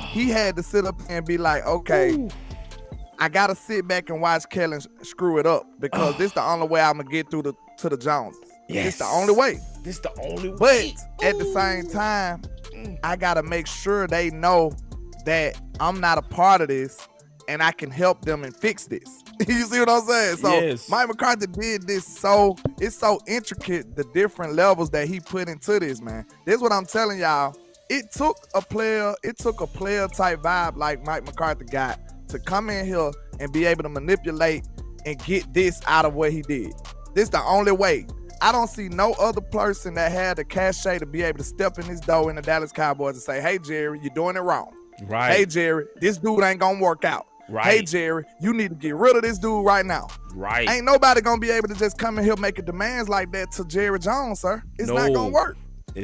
He had to sit up and be like, I gotta sit back and watch Kellen screw it up because this the only way I'm gonna get through to the Joneses. Yes. This the only way. This the only way. But at the same time, I gotta make sure they know that I'm not a part of this and I can help them and fix this. You see what I'm saying? So Mike McCarthy did this it's so intricate, the different levels that he put into this, man. This is what I'm telling y'all. It took a player type vibe like Mike McCarthy got to come in here and be able to manipulate and get this out of what he did. This the only way. I don't see no other person that had the cachet to be able to step in this door in the Dallas Cowboys and say, hey, Jerry, you're doing it wrong. Right. Hey, Jerry, this dude ain't gonna work out. Right. Hey, Jerry, you need to get rid of this dude right now. Right. Ain't nobody gonna be able to just come in here making demands like that to Jerry Jones, sir. It's not gonna work.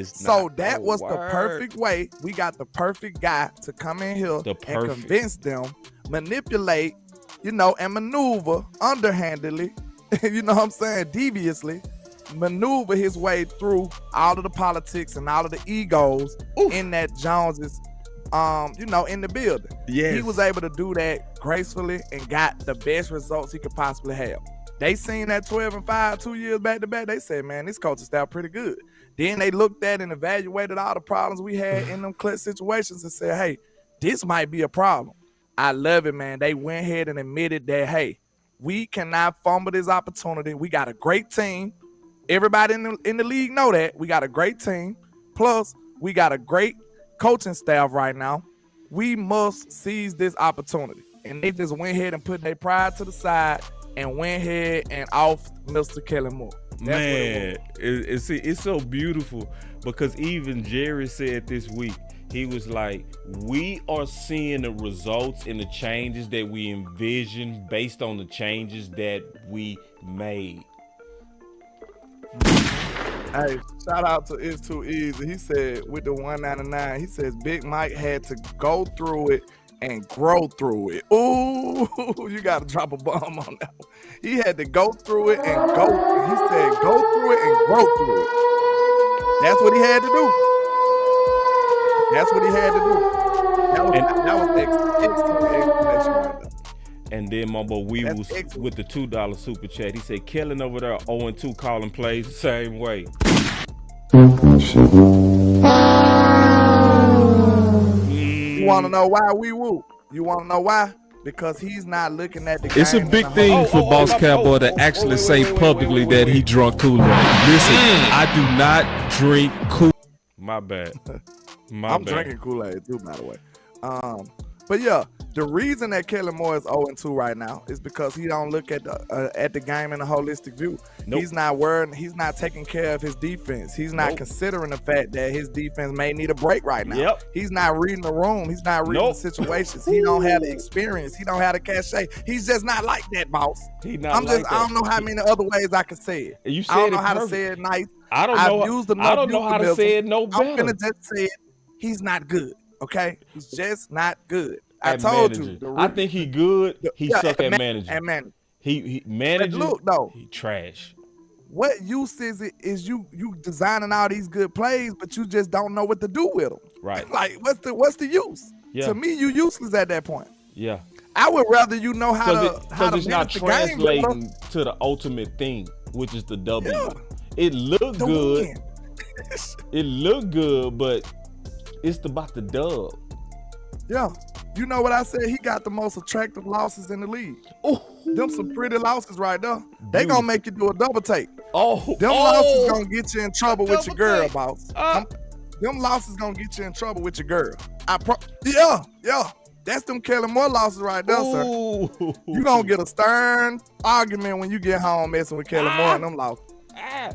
So that was the perfect way. We got the perfect guy to come in here and convince them, manipulate, and maneuver underhandedly, you know what I'm saying, deviously, maneuver his way through all of the politics and all of the egos in that Jones's, in the building. Yes. He was able to do that gracefully and got the best results he could possibly have. They seen that 12-5 2 years back to back. They said, man, this coaching style pretty good. Then they looked at and evaluated all the problems we had in them clutch situations and said, hey, this might be a problem. I love it, man. They went ahead and admitted that, hey, we cannot fumble this opportunity. We got a great team. Everybody in the league know that. We got a great team. Plus, we got a great coaching staff right now. We must seize this opportunity. And they just went ahead and put their pride to the side and went ahead and off Mr. Kellen Moore. Man, it's so beautiful because even Jerry said this week, he was like, we are seeing the results and the changes that we envisioned based on the changes that we made. Hey, shout out to It's Too Easy. He said with the 199, he says Big Mike had to go through it and grow through it. Ooh, you got to drop a bomb on that one. He had to go through it and go. He said go through it and grow through it. That's what he had to do. That's what he had to do. That was excellent explanation right there. And then my boy Weevils with the $2 super chat. He said, Kellen over there 0-2 calling plays the same way. You want to know why we woo? You want to know why? Because he's not looking at the game. It's a big thing for Boss Cowboy to actually say publicly that he drunk Kool-Aid. Listen, I do not drink Kool-Aid. My bad. I'm drinking Kool-Aid too, by the way. But yeah, the reason that Kellen Moore is 0-2 right now is because he don't look at the game in a holistic view. Nope. He's not worrying. He's not taking care of his defense. He's not considering the fact that his defense may need a break right now. Yep. He's not reading the room. He's not reading the situations. He don't have the experience. He don't have the cachet. He's just not like that, boss. I don't know how many other ways I can say it. You said I don't know how to say it nice. I don't know how to say it no better. I'm gonna just say it. He's not good. Okay, he's just not good. I told you. I think he good. He suck at managing. And managing. He manages. Look though, he trash. What use is it? Is you designing all these good plays, but you just don't know what to do with them. Right. Like what's the use? Yeah. To me, you useless at that point. Yeah. I would rather you know how to it's not translating to the ultimate thing, which is the W. Yeah. It looked good. It looked good, but it's about the dub. Yeah. You know what I said? He got the most attractive losses in the league. Ooh. Them some pretty losses right there. They gonna make you do a double take. Them losses gonna get you in trouble with your girl, boss. Them losses gonna get you in trouble with your girl. Yeah. That's them Kellen Moore losses right there, sir. You gonna get a stern argument when you get home messing with Kellen Moore and them losses.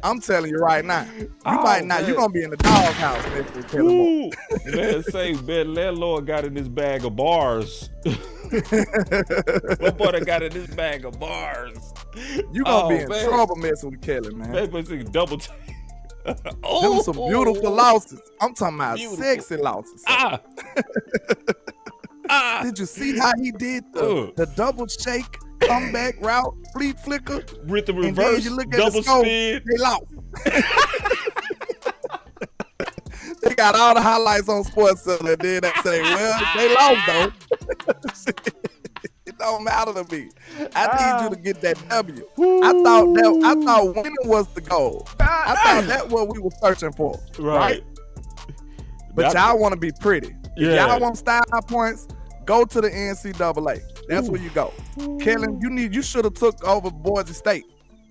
I'm telling you right now. You might not. You're going to be in the doghouse next to Kellen Moore. Man, say, Landlord got in this bag of bars. What boy got in this bag of bars? You going to be in trouble messing with Kellen, man. Baby, double take. Them some beautiful losses. I'm talking about sexy losses. Did you see how he did the double shake? Comeback route, flea flicker with the reverse, you look at double the scope, spin. They lost. They got all the highlights on Sports Center. Then they say, "Well, they lost though." It don't matter to me. I need you to get that W. I thought winning was the goal. I thought that's what we were searching for, right? But y'all want to be pretty. If y'all want style points, go to the NCAA. That's where you go. Kellen, you should have took over Boise State.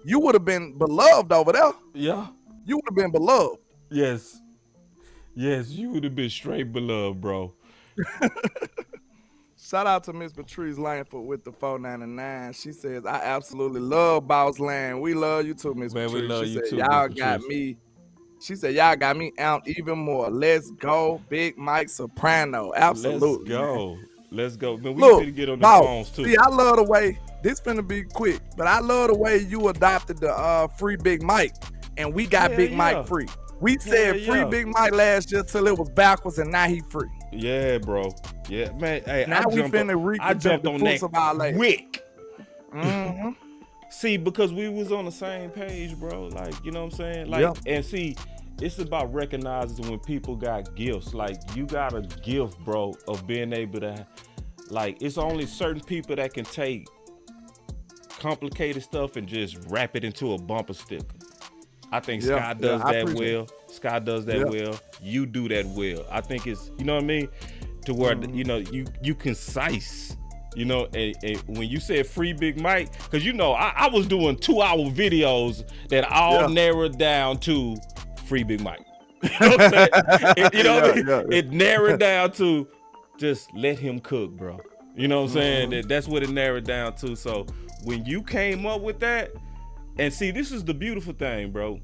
You would have been beloved over there. Yeah. You would have been beloved. Yes, you would have been straight beloved, bro. Shout out to Miss Patrice Langford with the 499. She says, I absolutely love Boss Land. We love you too, Miss Patrice. We love you too. Y'all got me. She said, y'all got me out even more. Let's go, Big Mike Soprano. Absolutely. Let's go. Man, we need to get on the phones too. See, I love the way, this finna be quick, but I love the way you adopted the free Big Mike, and we got Big Mike free. We said free Big Mike last year till it was backwards, and now he free. Yeah, bro. Yeah, man. Hey, now we finna reap the that quick. Mm-hmm. See, because we was on the same page, bro. Like, you know what I'm saying? Like, and see, it's about recognizing when people got gifts. Like, you got a gift, bro, of being able to, like, it's only certain people that can take complicated stuff and just wrap it into a bumper sticker. I think Scott does that well. Scott does that well. You do that well. I think it's, you know what I mean? To where, you know, you concise. You know, and when you said free Big Mike, because, you know, I was doing 2-hour videos that all narrowed down to free Big Mike. You know what I'm saying? It narrowed down to just let him cook, bro. You know what I'm saying? That's what it narrowed down to. So when you came up with that, and see, this is the beautiful thing, bro.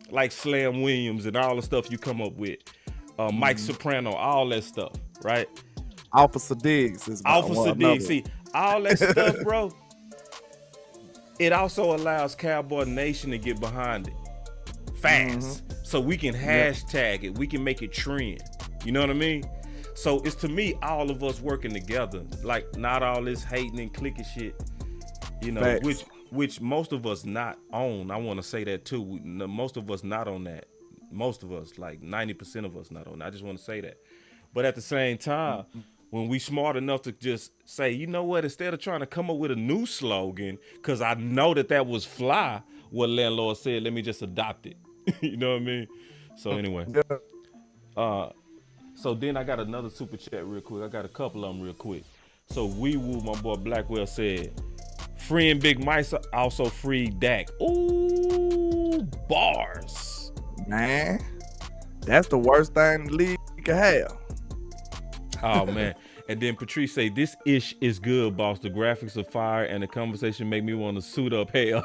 Like Slam Williams and all the stuff you come up with, Mike Soprano, all that stuff, right? Officer Diggs is Officer Diggs. See, all that stuff, bro. It also allows Cowboy Nation to get behind it fast, so we can hashtag it. We can make it trend. You know what I mean? So it's, to me, all of us working together. Like, not all this hating and clicking shit. You know, which most of us not on. I want to say that too. Most of us not on that. Most of us, like 90% of us not on that. I just want to say that. But at the same time, when we smart enough to just say, you know what, instead of trying to come up with a new slogan, because I know that was fly, what Landlord said, let me just adopt it. You know what I mean? So anyway. So then I got another super chat real quick. I got a couple of them real quick. So Wee Woo, my boy Blackwell said, freeing Big Mike also free Dak. Ooh, bars. Man, that's the worst thing the league can have. Oh, man. And then Patrice say, this ish is good, boss. The graphics are fire and the conversation make me want to suit up. Hell.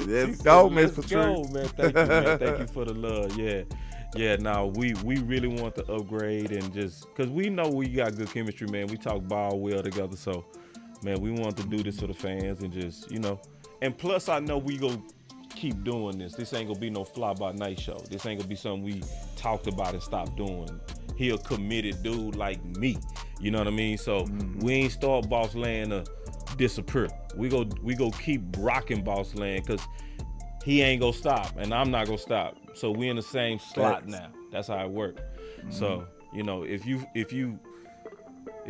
Let's go, Miss Let's Patrice. go, man. Thank you, man. Thank you for the love. Yeah. Yeah, now we really want to upgrade and just because we know we got good chemistry, man. We talk ball well together. So, man, we want to do this for the fans and just, and plus I know we go keep doing this. This ain't gonna be no fly by night show. This ain't gonna be something we talked about and stopped doing. He a committed dude like me. You know what I mean? So we ain't start Boss Land to disappear. We go keep rocking Boss Land because he ain't gonna stop and I'm not gonna stop. So we in the same slot now. That's how it works. So, if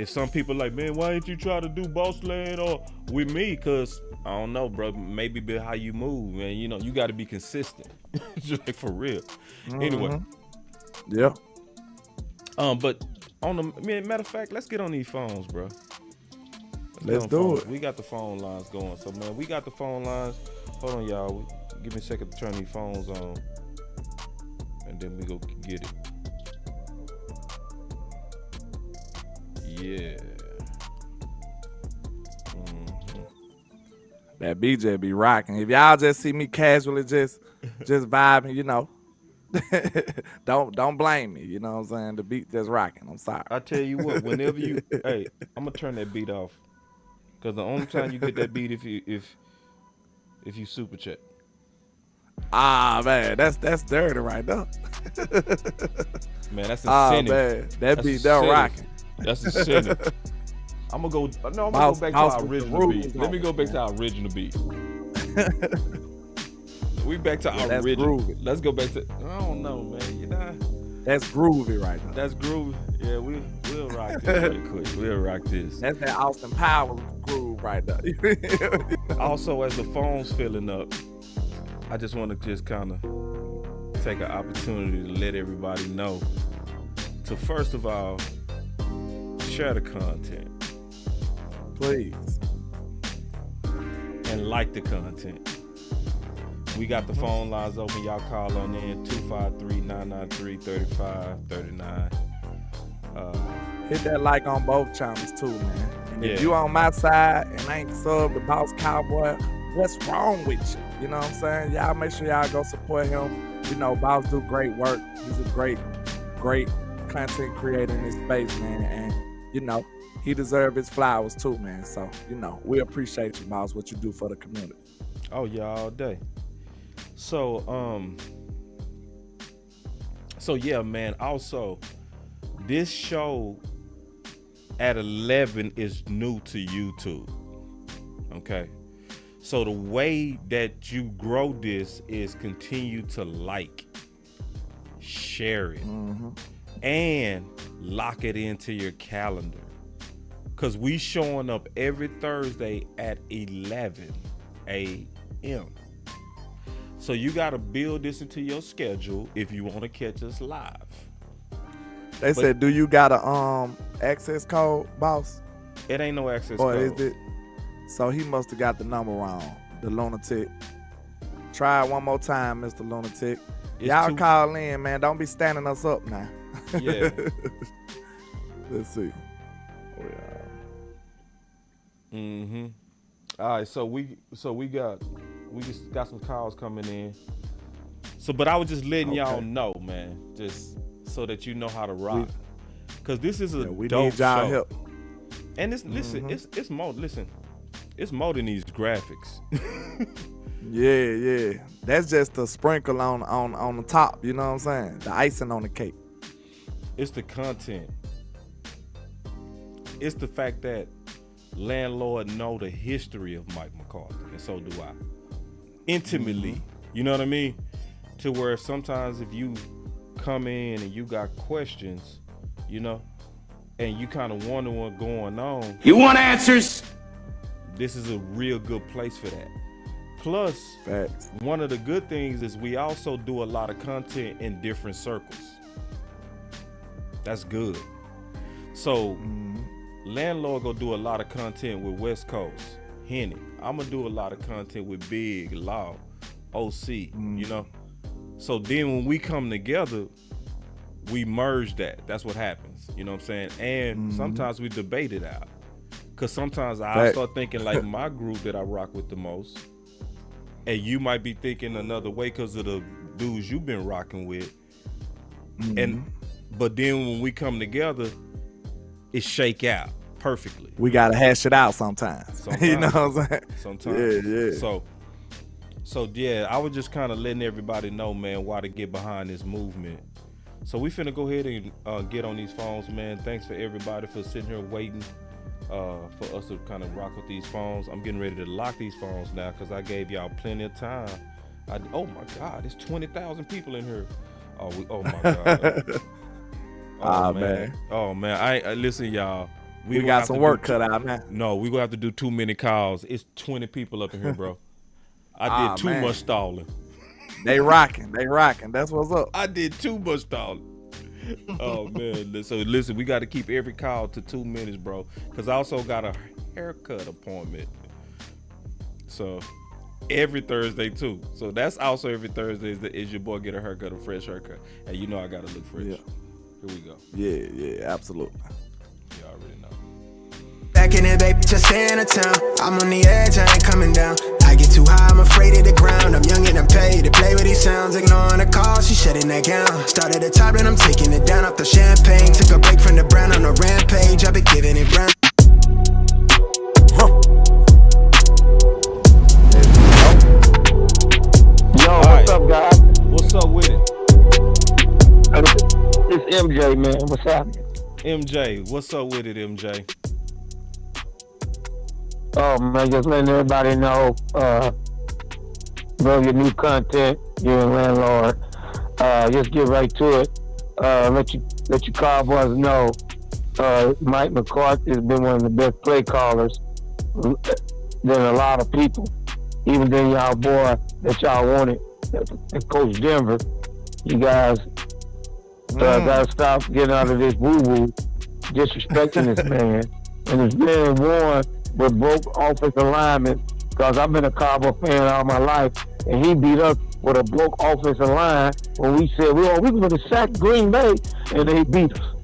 some people like, man, why ain't you try to do Boss Land or with me? Cause I don't know, bro. Maybe be how you move, man. You got to be consistent, just like for real. Anyway. Yeah. But matter of fact, let's get on these phones, bro. Let's do it. We got the phone lines going. So, man, we got the phone lines. Hold on, y'all. Give me a second to turn these phones on, and then we go get it. Yeah. That BJ be rocking. If y'all just see me casually just vibing, don't blame me. You know what I'm saying? The beat just rocking. I'm sorry. I tell you what, whenever you, hey, I'm gonna turn that beat off, cause the only time you get that beat if you super chat. Ah man, that's dirty right now. Man, that's incentive. Ah man, that beat there rocking. That's incentive. I'm gonna go back to our original beat. Let me go back to our original beat. We back to our original. Groovy. Let's go back to. I don't know, man. That's groovy right now. That's groovy. Yeah, we'll rock this really quick. We'll rock this. That's that Austin Powers groove right now. Also, as the phone's filling up, I just want to just kind of take an opportunity to let everybody know to first of all share the content. Please. And like the content. We got the phone lines open. Y'all call on in 253-993-3539. Hit that like on both channels too, man. And if you on my side and ain't sub the Boss Cowboy, what's wrong with you? You know what I'm saying? Y'all make sure y'all go support him. Boss do great work. He's a great content creator in this space, man. And he deserves his flowers too, man. So, we appreciate you, Boss, what you do for the community. Oh, yeah, all day. So yeah, man. Also, this show at 11 is new to YouTube. Okay. So the way that you grow this is continue to like, share it, and lock it into your calendar. Cause we showing up every Thursday at 11 a.m. So you got to build this into your schedule if you want to catch us live. They said, do you got a access code, Boss? It ain't no access code. Or is it? So he must have got the number wrong, the lunatic. Try it one more time, Mr. Lunatic. Y'all call in, man. Don't be standing us up now. Yeah. Let's see. All right, so we just got some calls coming in. So, but I was just letting y'all know, man, just so that you know how to rock, because this is a dope show. Help. And it's it's more. Listen, it's more than these graphics. Yeah. That's just a sprinkle on the top. You know what I'm saying? The icing on the cake. It's the content. It's the fact that Landlord know the history of Mike McCarthy, and so do I. Intimately, you know what I mean? To where sometimes if you come in and you got questions, and you kind of wonder what's going on. You want answers? This is a real good place for that. Plus, facts. One of the good things is we also do a lot of content in different circles. That's good. So Landlord gonna do a lot of content with West Coast, Henny. I'm gonna do a lot of content with Big, Law, OC, you know. So then when we come together, we merge that. That's what happens. You know what I'm saying? And sometimes we debate it out. Cause sometimes I start thinking like my group that I rock with the most, and you might be thinking another way because of the dudes you've been rocking with. But then when we come together, it shake out perfectly. We gotta hash it out sometimes. You know what I'm saying? Sometimes. Yeah. So yeah, I was just kind of letting everybody know, man, why to get behind this movement. So we finna go ahead and get on these phones, man. Thanks for everybody for sitting here waiting for us to kind of rock with these phones. I'm getting ready to lock these phones now because I gave y'all plenty of time. Oh my God, there's 20,000 people in here. Oh my God. Man. Oh man. I listen, y'all. We got some work cut out now. No, we gonna have to do too many calls. It's 20 people up in here, bro. I did too much stalling. They rocking. That's what's up. I did too much stalling. Oh man. So listen, we got to keep every call to 2 minutes, bro. Cause I also got a haircut appointment. So every Thursday too. So that's also every Thursday is your boy get a haircut, a fresh haircut. And you know I gotta look fresh. Yeah. Here we go. Yeah, absolutely. You already know. Back in it, baby, just stay in the town. I'm on the edge, I ain't coming down. I get too high, I'm afraid of the ground. I'm young and I'm paid to play with these sounds. Ignoring the call, she shutting that gown. Start at the top and I'm taking it down off the champagne. Took a break from the brown on a rampage. I've been giving it brown. Yo, what's up, guys? What's up with it? It's MJ, man. What's happening? MJ, what's up with it, MJ? Oh, man, just letting everybody know, bro, your new content, you and Landlord. Just get right to it. Let your Cowboys know, Mike McCarthy has been one of the best play callers than a lot of people. Even than y'all boy that y'all wanted, that Coach Denver. You guys gotta stop getting out of this woo-woo, disrespecting this man. And it's being warned with broke offensive linemen, because I've been a Cowboy fan all my life, and he beat us with a broke offensive line when we said we were going to sack Green Bay, and they beat us.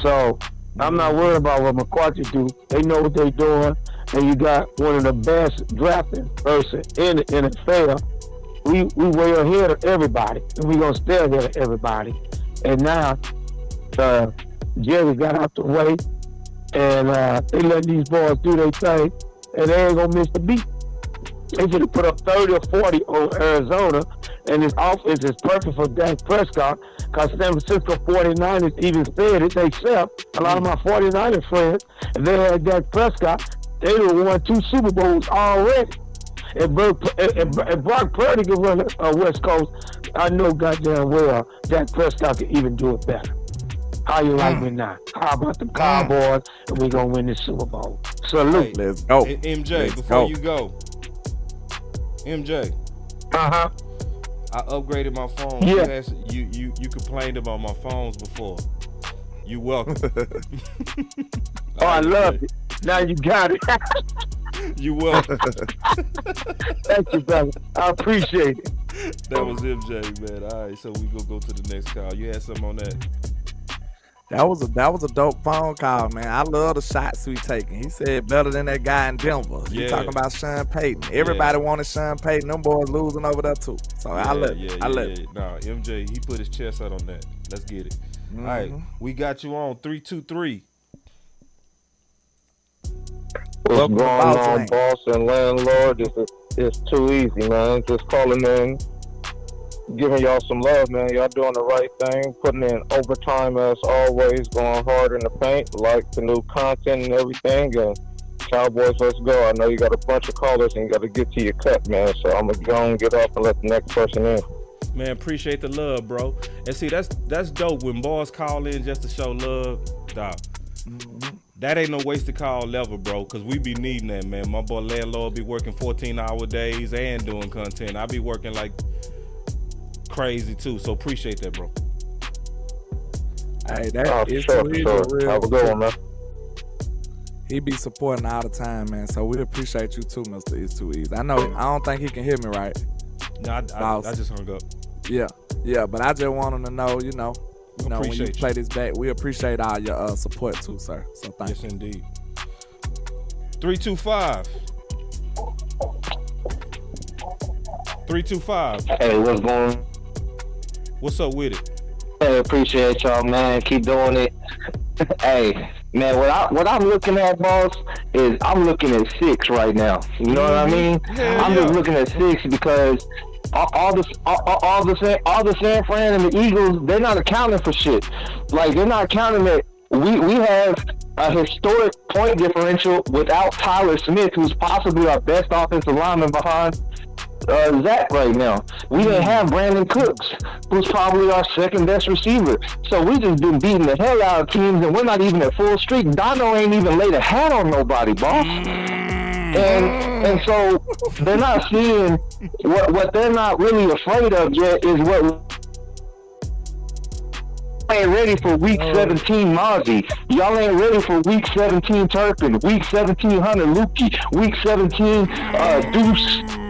So I'm not worried about what McCarthy do. They know what they're doing, and you got one of the best drafting person in the NFL. We way ahead of everybody, and we're going to stay ahead of everybody. And now Jerry got out the way, and they let these boys do their thing, and they ain't gonna miss the beat. They should have put up 30 or 40 on Arizona, and this offense is perfect for Dak Prescott, because San Francisco 49ers even said it themselves. A lot of my 49er friends, if they had Dak Prescott, they would have won 2 Super Bowls already. And Brock Purdy can run West Coast, I know goddamn well Dak Prescott can even do it better. How you like me now? How about the Cowboys? And we gonna win this Super Bowl. Salute. Let's go. MJ, before you go. MJ. Uh-huh. I upgraded my phone. Yeah. You complained about my phones before. You welcome. Oh, I love it. Now you got it. You welcome. Thank you, brother. I appreciate it. That was MJ, man. All right, so we gonna go to the next call. You had something on that? That was a dope phone call, man. I love the shots we taking. He said better than that guy in Denver. You talking about Sean Payton. Everybody wanted Sean Payton. Them boys losing over there too. So I love it. Nah, MJ, he put his chest out on that. Let's get it. All right, we got you on 323. What's going on, boss and landlord? It's too easy, man. Just calling in, giving y'all some love, man. Y'all doing the right thing, putting in overtime as always, going hard in the paint, like the new content and everything. And Cowboys, let's go. I know you got a bunch of callers and you got to get to your cut, man. So I'm going to go and get off and let the next person in. Man, appreciate the love, bro. And see, that's dope when boys call in just to show love. Dog. That ain't no wasted call level, bro, because we be needing that, man. My boy Landlord be working 14-hour days and doing content. I be working like crazy, too, so appreciate that, bro. Hey, For sure. Have a good one, man. He be supporting all the time, man. So we appreciate you too, Mr. It's Too Easy. I don't think he can hear me right. No, I just hung up. Yeah, but I just want him to know, when you play this back, we appreciate all your support too, sir. So thank you. Yes, indeed. 325. 325. Hey, what's going on? What's up with it? Hey, appreciate y'all, man. Keep doing it. Hey, man, what I'm looking at, boss, is I'm looking at 6 right now. You know what I mean? I'm just looking at 6 because all the San Fran and the Eagles, they're not accounting for shit. Like, they're not counting that we have a historic point differential without Tyler Smith, who's possibly our best offensive lineman behind Zach right now. We didn't have Brandon Cooks, who's probably our second best receiver. So we just been beating the hell out of teams, and we're not even at full streak. Dono ain't even laid a hat on nobody, boss. And so they're not seeing what they're not really afraid of yet is what ain't ready for week 17 Mozzie. Y'all ain't ready for week 17 Turpin, week 17 Hunter Lukey, week 17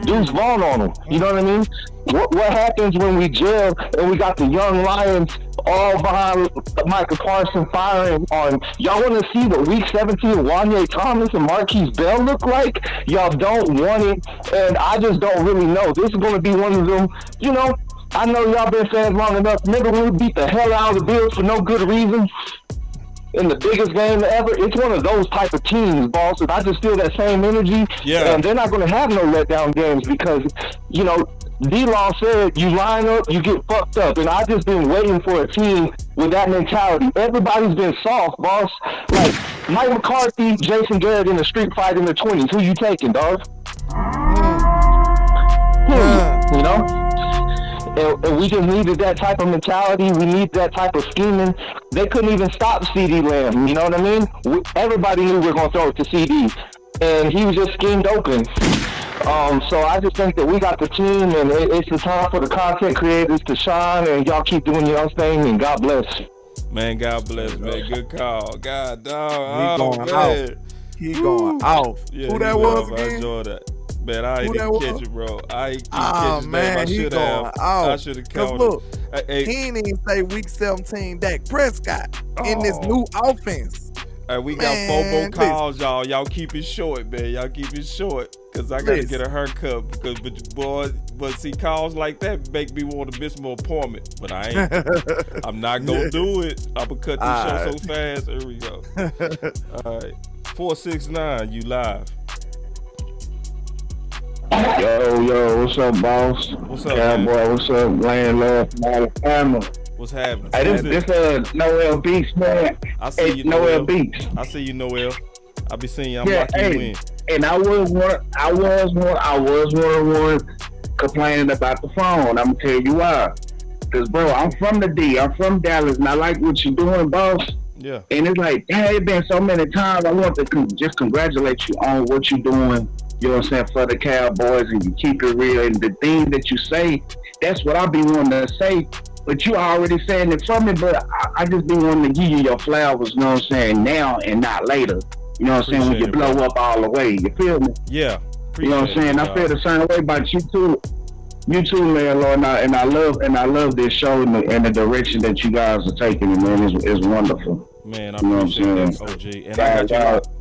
Deuce Vaughn on them. You know what I mean? What happens when we gel and we got the young Lions all behind Michael Parsons firing on? Y'all want to see what week 17 Wanye Thomas and Marquise Bell look like? Y'all don't want it, and I just don't really know. This is going to be one of them, I know y'all been fans long enough. Remember when we beat the hell out of the Bills for no good reason in the biggest game ever? It's one of those type of teams, boss. And I just feel that same energy. Yeah. And they're not going to have no letdown games because, D-Law said you line up, you get fucked up. And I just been waiting for a team with that mentality. Everybody's been soft, boss. Like Mike McCarthy, Jason Garrett in a street fight in the 20s. Who you taking, dog? And we just needed that type of mentality. We need that type of scheming. They couldn't even stop CeeDee Lamb. You know what I mean? Everybody knew we were going to throw it to CD, and he was just schemed open. So I just think that we got the team, and it's the time for the content creators to shine, and y'all keep doing your own thing, and God bless. Man, God bless, man. Good call. God, dog. He going off. Yeah, who that was I again? enjoyed that. Man, I ain't even catch it, bro. I ain't catch his name. I should have. I should have called look, it. He didn't even say week 17 Dak Prescott in this new offense. Hey, we got 4 more calls, y'all. Y'all keep it short, man. Y'all keep it short. Because I got to get a haircut. But see, calls like that make me want to miss my appointment. But I ain't. I'm not going to do it. I'm going to cut this show so fast. Here we go. All right. 469, you live. Yo, what's up, boss? What's up, Cowboy, man? what's up, Landlord from Alabama? What's happening? Hey, this Noel Beats, man. I see you, Noel Beats. I see you, Noel. I be seeing you. I'm locking you in. And I was one complaining about the phone. I'm gonna tell you why. Cause bro, I'm from the D. I'm from Dallas, and I like what you're doing, boss. Yeah. And it's like, damn, it's been so many times. I want to just congratulate you on what you're doing. You know what I'm saying, for the Cowboys, and you keep it real. And the things that you say, that's what I be wanting to say. But you already saying it for me, but I just be wanting to give you your flowers, you know what I'm saying, now and not later. You know what I'm saying, when you blow up all the way. You feel me? Yeah. You know what I'm saying? I feel the same way about you too. You too, man, Lord. And I love this show and the direction that you guys are taking it, man. It's wonderful. Man, I appreciate that, OG. And I got you.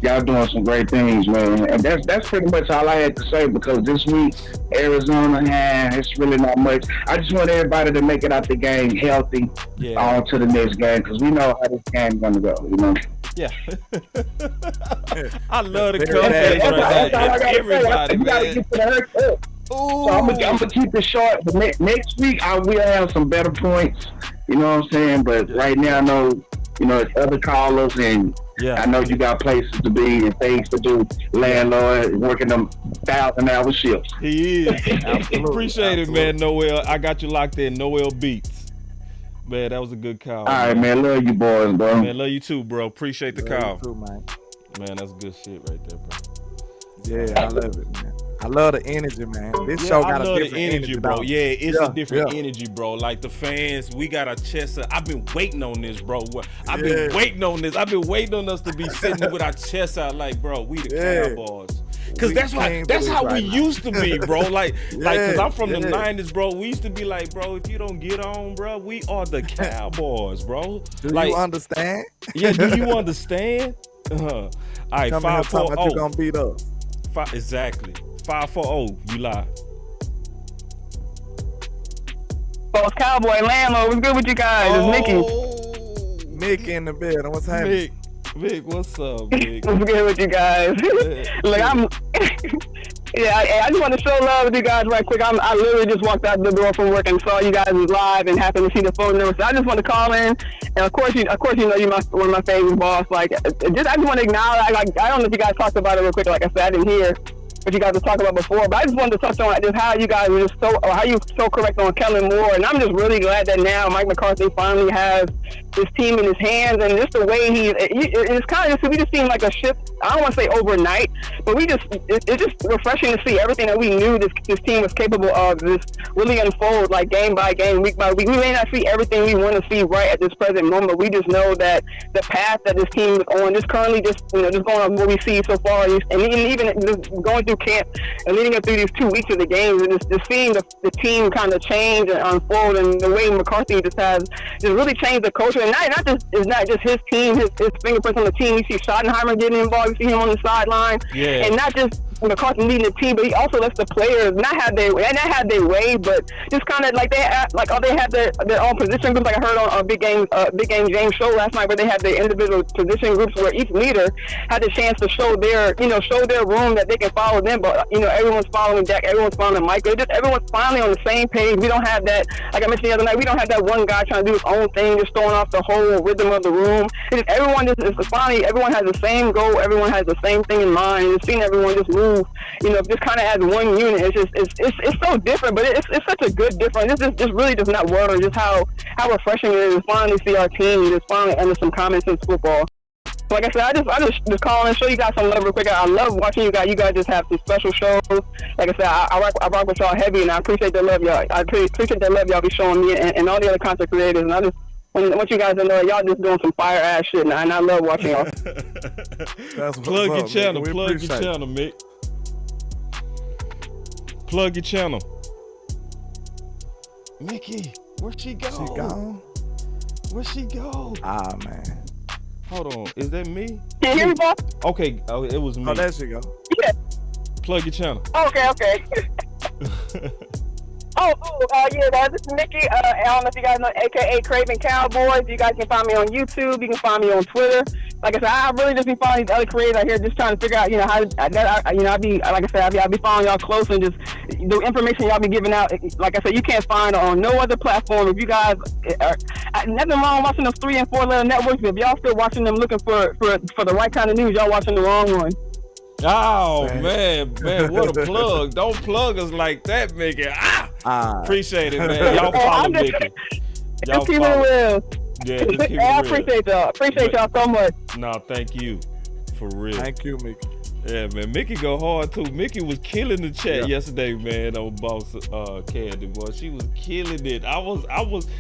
Y'all doing some great things, man. And that's pretty much all I had to say, because this week, Arizona, it's really not much. I just want everybody to make it out the game healthy on to the next game, because we know how this game is going to go, you know? Yeah. I love the confidence right there. Everybody, man. You got to get to the haircut. So I'm going to keep it short. But next week, I will have some better points, you know what I'm saying? But right now, I know, it's other callers, and I know you got places to be and things to do. Landlord working them 1,000-hour shifts. He is. Appreciate it, man, Noel. I got you locked in. Noel Beats. Man, that was a good call. All right, man. Love you boys, bro. Man, love you too, bro. Appreciate the call. You too, man. Man, that's good shit right there, bro. Yeah, I love it, man. I love the energy, man. This Yeah, show I got a love different the energy, bro. dog. Yeah, it's a different yeah. energy, bro. Like the fans, we got our chest up. I've been waiting on this, bro. I've Yeah. been waiting on this. I've been waiting on us to be sitting with our chests out, like, bro, we the Yeah. Cowboys. Cause We that's came how through we right now. used to be, bro. Like, cause I'm from the yeah. '90s, bro. We used to be like, bro, if you don't get on, bro, we are the Cowboys, bro. Do like, you understand? yeah, do you understand? All right, Come in here talking about you 540. gonna beat us. Exactly. 540. You lie. Boss Cowboy and Landlord, what's good with you guys? It's Mickey. Mickey in the bed. What's happening? Mick, what's up, Mick? What's good with you guys? Look, I just want to show love with you guys right quick. I literally just walked out the door from work and saw you guys was live and happened to see the phone number. So I just want to call in. And of course you know you're one of my favorite boss. Like, I just want to acknowledge. Like, I don't know if you guys talked about it real quick. Like I said, I didn't hear what you guys were talking about before, but I just wanted to touch on just how you guys were how you so correct on Kellen Moore, and I'm just really glad that now Mike McCarthy finally has this team in his hands, and just the way it's kind of just, we just seemed like a shift. I don't want to say overnight, but it's just refreshing to see everything that we knew this team was capable of just really unfold, like game by game, week by week. We may not see everything we want to see right at this present moment. We just know that the path that this team is on, just currently, just going on what we see so far, and even just going through camp and leading up through these 2 weeks of the games, and just seeing the team kind of change and unfold, and the way McCarthy just really changed the culture. And it's not just his team, his fingerprints on the team. You see Schottenheimer getting involved, you see him on the sideline, and not just McCarthy leading the team, but he also lets the players not have their way, but just kind of like they have their own position groups. Like I heard on Big Game James show last night, where they had their individual position groups where each leader had the chance to show their room that they can follow them. But everyone's following Dak, everyone's following Michael. Just everyone's finally on the same page. We don't have that, like I mentioned the other night, we don't have that one guy trying to do his own thing, just throwing off the whole rhythm of the room. Everyone has the same goal. Everyone has the same thing in mind. And seeing everyone just move, just kind of as one unit. It's so different, but it's such a good difference. This really does not worry just how refreshing it is to finally see our team just finally under some common sense football. So like I said, I just call and show you guys some love real quick. I love watching you guys. You guys just have some special shows. Like I said, I rock with y'all heavy, and I appreciate the love y'all. I appreciate the love y'all be showing me and all the other content creators. And I want you guys to know y'all just doing some fire ass shit, and I love watching y'all. Plug your channel. Plug your channel, Mick. Plug your channel. Mickey, where'd she go? She gone? Where'd she go? Ah, man. Hold on. Is that me? Can you hear me, boss? Okay. Oh, it was me. Oh, there she go. Yeah. Plug your channel. Okay. Yeah, guys, this is Mickey. I don't know if you guys know, AKA Craven Cowboys. You guys can find me on YouTube. You can find me on Twitter. Like I said, I really just be following these other creators out here, just trying to figure out, how I'll be following y'all close, and just the information y'all be giving out. Like I said, you can't find it on no other platform. If you guys nothing wrong watching those 3 and 4 letter networks, but if y'all still watching them looking for the right kind of news, y'all watching the wrong one. Oh man, what a plug! Don't plug us like that, Mickey. Appreciate it, man. Y'all follow Mickey. Just keep it real. Yeah, just keep it real. I appreciate y'all. Appreciate y'all so much. No, thank you, for real. Thank you, Mickey. Yeah, man. Mickey go hard too. Mickey was killing the chat yesterday, man. On Boss Candy, boy, she was killing it.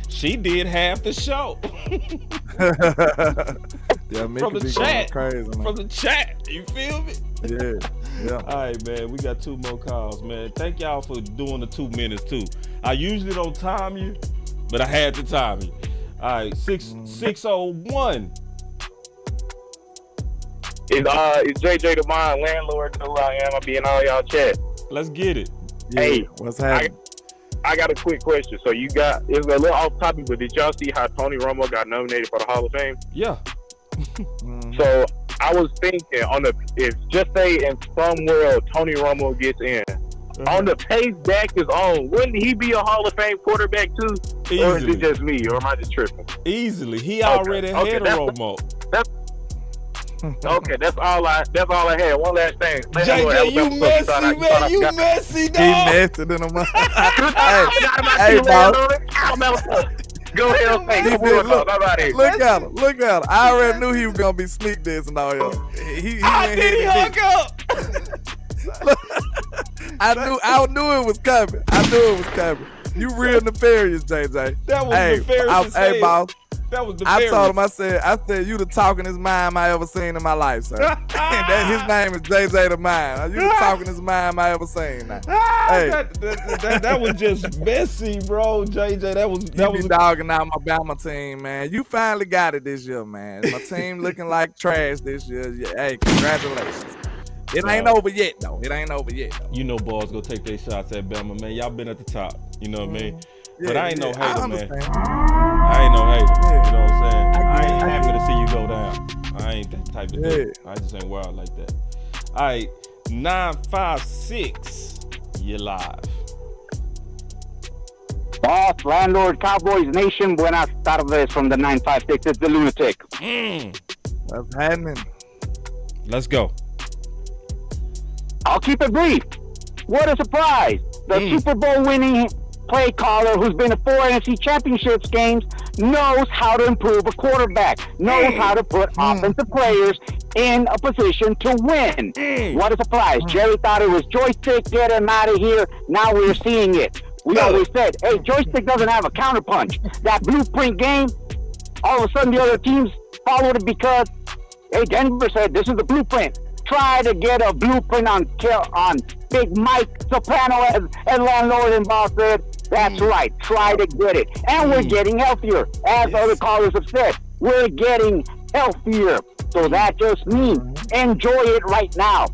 She did half the show. Yeah, Mickey From the be chat, going crazy, man. from the chat. You feel me? Yeah. All right, man. We got 2 more calls, man. Thank y'all for doing the 2 minutes too. I usually don't time you, but I had to time you. All right, 601. It's JJ the Mind Landlord. Know who I am. I'll be in all y'all chat. Let's get it. Yeah. Hey, What's happening? I got a quick question. So it's a little off topic, but did y'all see how Tony Romo got nominated for the Hall of Fame? Yeah. So I was thinking if just say in some world Tony Romo gets in, on the pace Dak is on, wouldn't he be a Hall of Fame quarterback too? Easily. Or is it just me, or am I just tripping? Easily. He already had a Romo. Okay, that's all I had. One last thing. JJ, you messy, man. You messy, dog. He messy than a mother. Hey, boss. Go ahead, hey, Look at him. I already knew he was gonna be sneak this and all y'all. He How did he hung up? I knew it was coming. You real nefarious, JJ. That was nefarious. Hey, boss. That was nefarious. I told him, I said, you the talkingest mime I ever seen in my life, sir. His name is JJ the Mime. You the talkingest mime I ever seen. Now. Hey. That was just messy, bro, JJ. That was dogging out my Bama team, man. You finally got it this year, man. My team looking like trash this year. Yeah, hey, congratulations. It ain't over yet, though. You know, boys go take their shots at Bama, man. Y'all been at the top. You know what I mean? But I ain't no hater, man. I ain't no hater. Yeah. You know what I'm saying? I ain't happy to see you go down. I ain't that type of dude. I just ain't wild like that. All right, 956, you live. Boss, Landlord, Cowboys Nation, buenas tardes from the 956. It's the Lunatic. What's happening? Let's go. I'll keep it brief. What a surprise. The Super Bowl winning play caller who's been to 4 NFC Championships games knows how to improve a quarterback, knows how to put offensive players in a position to win. What a surprise. Jerry thought it was joystick, get him out of here. Now we're seeing it. We always said, hey, joystick doesn't have a counterpunch. That blueprint game, all of a sudden the other teams followed it because, hey, Denver said, this is the blueprint. Try to get a blueprint on Big Mike Soprano as Landlord and Boss said. That's right. Try to get it. And we're getting healthier. As other callers have said, we're getting healthier. So that just means enjoy it right now.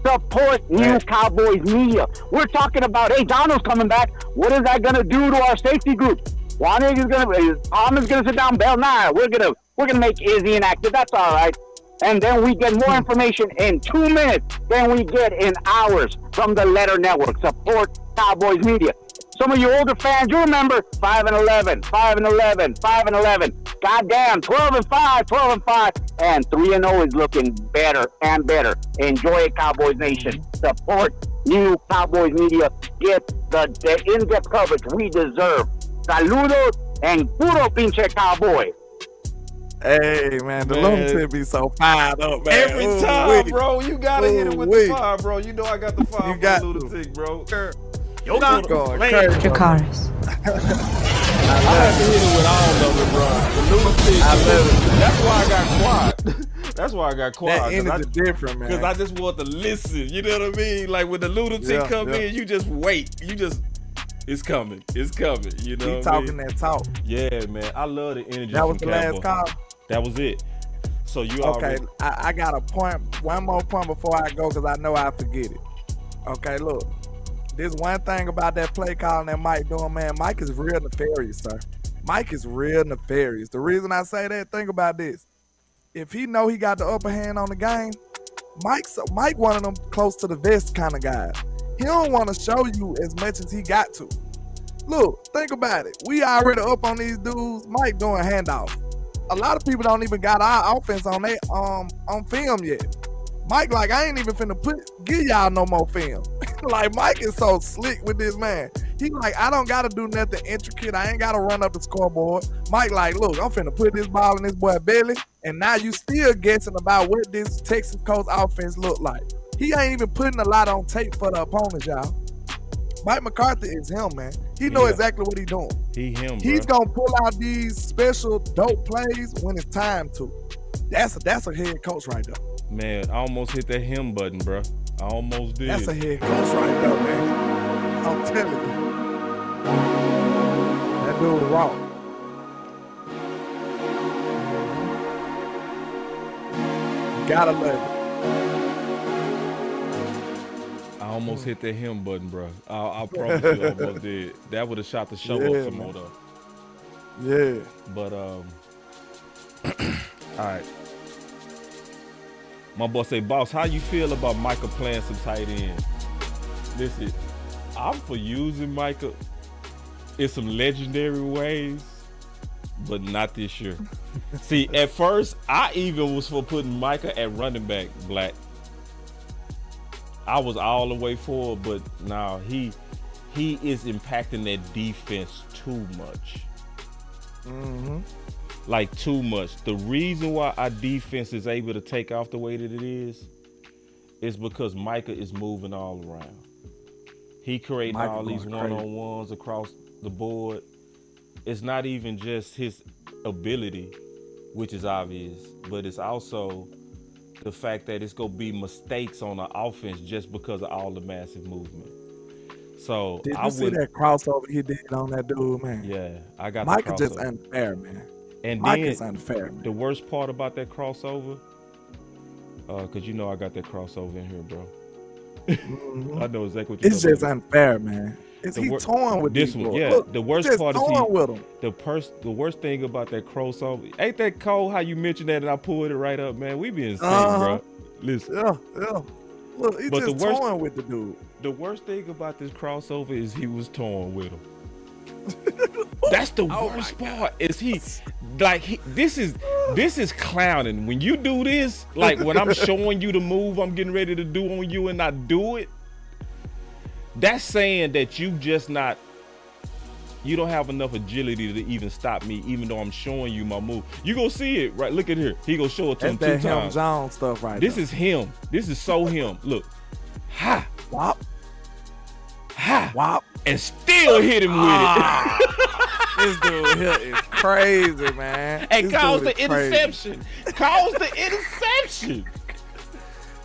Support new Cowboys media. We're talking about, hey, Donald's coming back. What is that going to do to our safety group? Tom is going to sit down, Bell. Nah, we're going to make Izzy inactive. That's all right. And then we get more information in 2 minutes than we get in hours from the Letter Network. Support Cowboys media. Some of you older fans, you remember 5-11, 5-11, 5-11. Goddamn, 12-5, and 3-0 is looking better and better. Enjoy it, Cowboys Nation. Support new Cowboys media. Get the in-depth coverage we deserve. Saludos and puro pinche Cowboy. Hey, man, the lunatic be so fired up, man. Every time, bro. You got to hit it with the fire, bro. You know I got the fire for the lunatic, bro. Yo, going crazy. Dracarys. I had to hit it with all of it, bro. The lunatic. I love it. That's why I got quiet. That energy different, man. Because I just want to listen. You know what I mean? Like when the lunatic come in, you just wait. It's coming. You know Keep talking that talk. Yeah, man. I love the energy. That was the last call? That was it. So you okay, I got a point, one more point before I go because I know I forget it. Okay, look. This one thing about that play calling that Mike doing, man, Mike is real nefarious, sir. Mike is real nefarious. The reason I say that, think about this. If he know he got the upper hand on the game, Mike one of them close to the vest kind of guys. He don't want to show you as much as he got to. Look, think about it. We already up on these dudes. Mike doing handoffs. A lot of people don't even got our offense on film yet. Mike, like, I ain't even finna give y'all no more film. Like, Mike is so slick with this, man. He like, I don't gotta do nothing intricate. I ain't gotta run up the scoreboard. Mike like, look, I'm finna put this ball in this boy belly, and now you still guessing about what this Texas Coast offense look like. He ain't even putting a lot on tape for the opponents, y'all. Mike McCarthy is him, man. He know exactly what he's doing. He's gonna pull out these special dope plays when it's time to. That's a head coach right there. Man, I almost hit that him button, bro. I almost did. That's a head coach right there, man. I'm telling you. That dude raw. You gotta love it. I almost hit that him button, bro. I promise you I almost did. That would have shot the show up some more, though. Yeah. But, all right. My boy say, boss, how you feel about Micah playing some tight end? Listen, I'm for using Micah in some legendary ways, but not this year. See, at first, I even was for putting Micah at running back, Black. I was all the way for it, but now he is impacting that defense too much. Mm-hmm. Like too much. The reason why our defense is able to take off the way that it is because Micah is moving all around. He creating Michael all these going crazy. one-on-ones across the board. It's not even just his ability, which is obvious, but it's also the fact that it's gonna be mistakes on the offense just because of all the massive movement. So Did you see that crossover he did on that dude, man? Yeah, I got Mike the is just crossover. unfair, man. And Mike then is unfair, man. the worst part about that crossover, because you know I got that crossover in here, bro. I know exactly what you're It's talking just about. unfair, man. Is he torn with this these one? boys? Yeah, Look, the worst just part is torn with him. the worst thing about that crossover. Ain't that cold how you mentioned that and I pulled it right up, man? We being sick, bro. Listen. Yeah. Look, he's But just torn with the dude. The worst thing about this crossover is he was torn with him. That's the worst part. Is he like this is clowning. When you do this, like when I'm showing you the move I'm getting ready to do on you and I do it, that's saying that you don't have enough agility to even stop me, even though I'm showing you my move. You gonna see it, right? Look at here. He gonna show it to him 2 That's that times. Him Jones stuff right This there. is him. This is so him. Look. Ha. Wop. Ha. Wop. And still hit him with it. This dude here is crazy, man. And This calls dude the is crazy. interception. Calls the interception.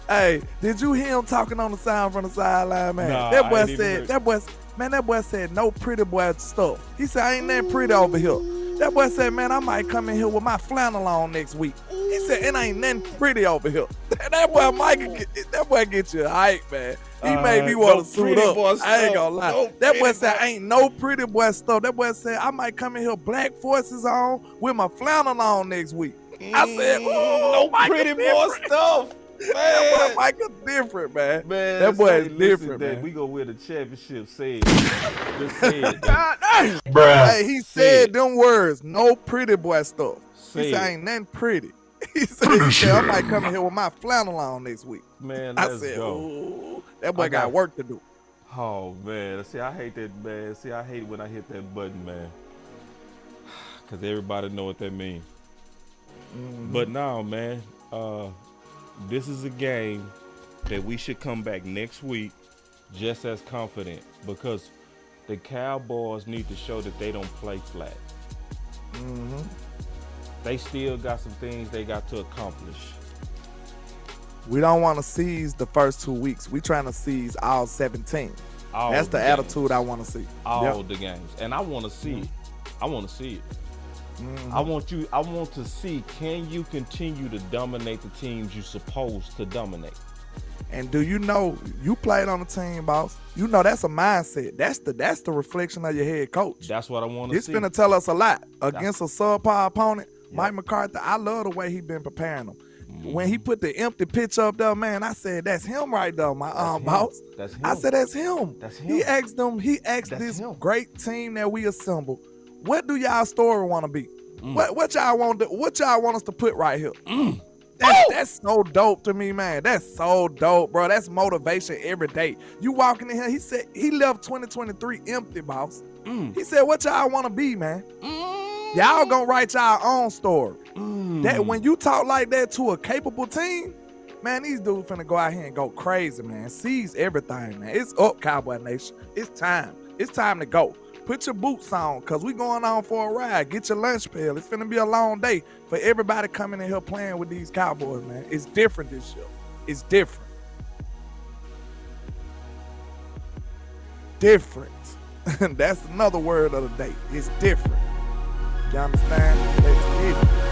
Hey, did you hear him talking on the sound from the sideline, man? Nah, that boy I ain't even said, heard. that boy said no pretty boy stuff. He said, I ain't that pretty over here. That boy said, man, I might come in here with my flannel on next week. He said, it ain't nothing pretty over here. That boy Mike, that boy get you hype, man. He made me want to suit up. I ain't gonna lie. That boy said, ain't no pretty boy stuff. That boy said, I might come in here black forces on with my flannel on next week. I said, no Mike pretty is boy different. stuff. That boy Mike is different, man. Man, That boy say, is different, listen, man. We gonna win the championship. Say it. Just say it. Hey, he said them words, no pretty boy stuff. Say He said, it. ain't nothing pretty. He said, I might come in here with my flannel on next week. Man, I let's said, go. ooh, that boy I got got- work to do. Oh man, see, I hate that, man. See, I hate when I hit that button, man. Cause everybody know what that means. But now, man, this is a game that we should come back next week just as confident, because the Cowboys need to show that they don't play flat. They still got some things they got to accomplish. We don't want to seize the first 2 weeks. We trying to seize all 17. All That's the the attitude games. I want to see. All Yep. the games, and I want to see it. I want to see it. I want to see, can you continue to dominate the teams you're supposed to dominate? And do you know you played on the team, boss? You know that's a mindset. That's the reflection of your head coach. That's what I want to It's see. gonna tell us a lot against a subpar opponent. Mike McCarthy, I love the way he been preparing them. When he put the empty pitch up there, man, I said that's him right there, my boss. That's him. I said that's him. That's him. He asked That's this him. great team that we assembled, what do y'all story want to be? What y'all want us to put right here? That's so dope to me, man. That's so dope, bro. That's motivation every day. You walking in here, he said he left 2023 empty, boss. He said, what y'all want to be, man? Y'all gonna write y'all own story. That when you talk like that to a capable team, man, these dudes finna go out here and go crazy, man. Seize everything, man. It's up, Cowboy Nation. It's time. It's time to go. Put your boots on, cause we going on for a ride. Get your lunch pail. It's finna be a long day for everybody coming in here playing with these Cowboys, man. It's different this year. It's different. Different. That's another word of the day. It's different. You understand? Let's get it.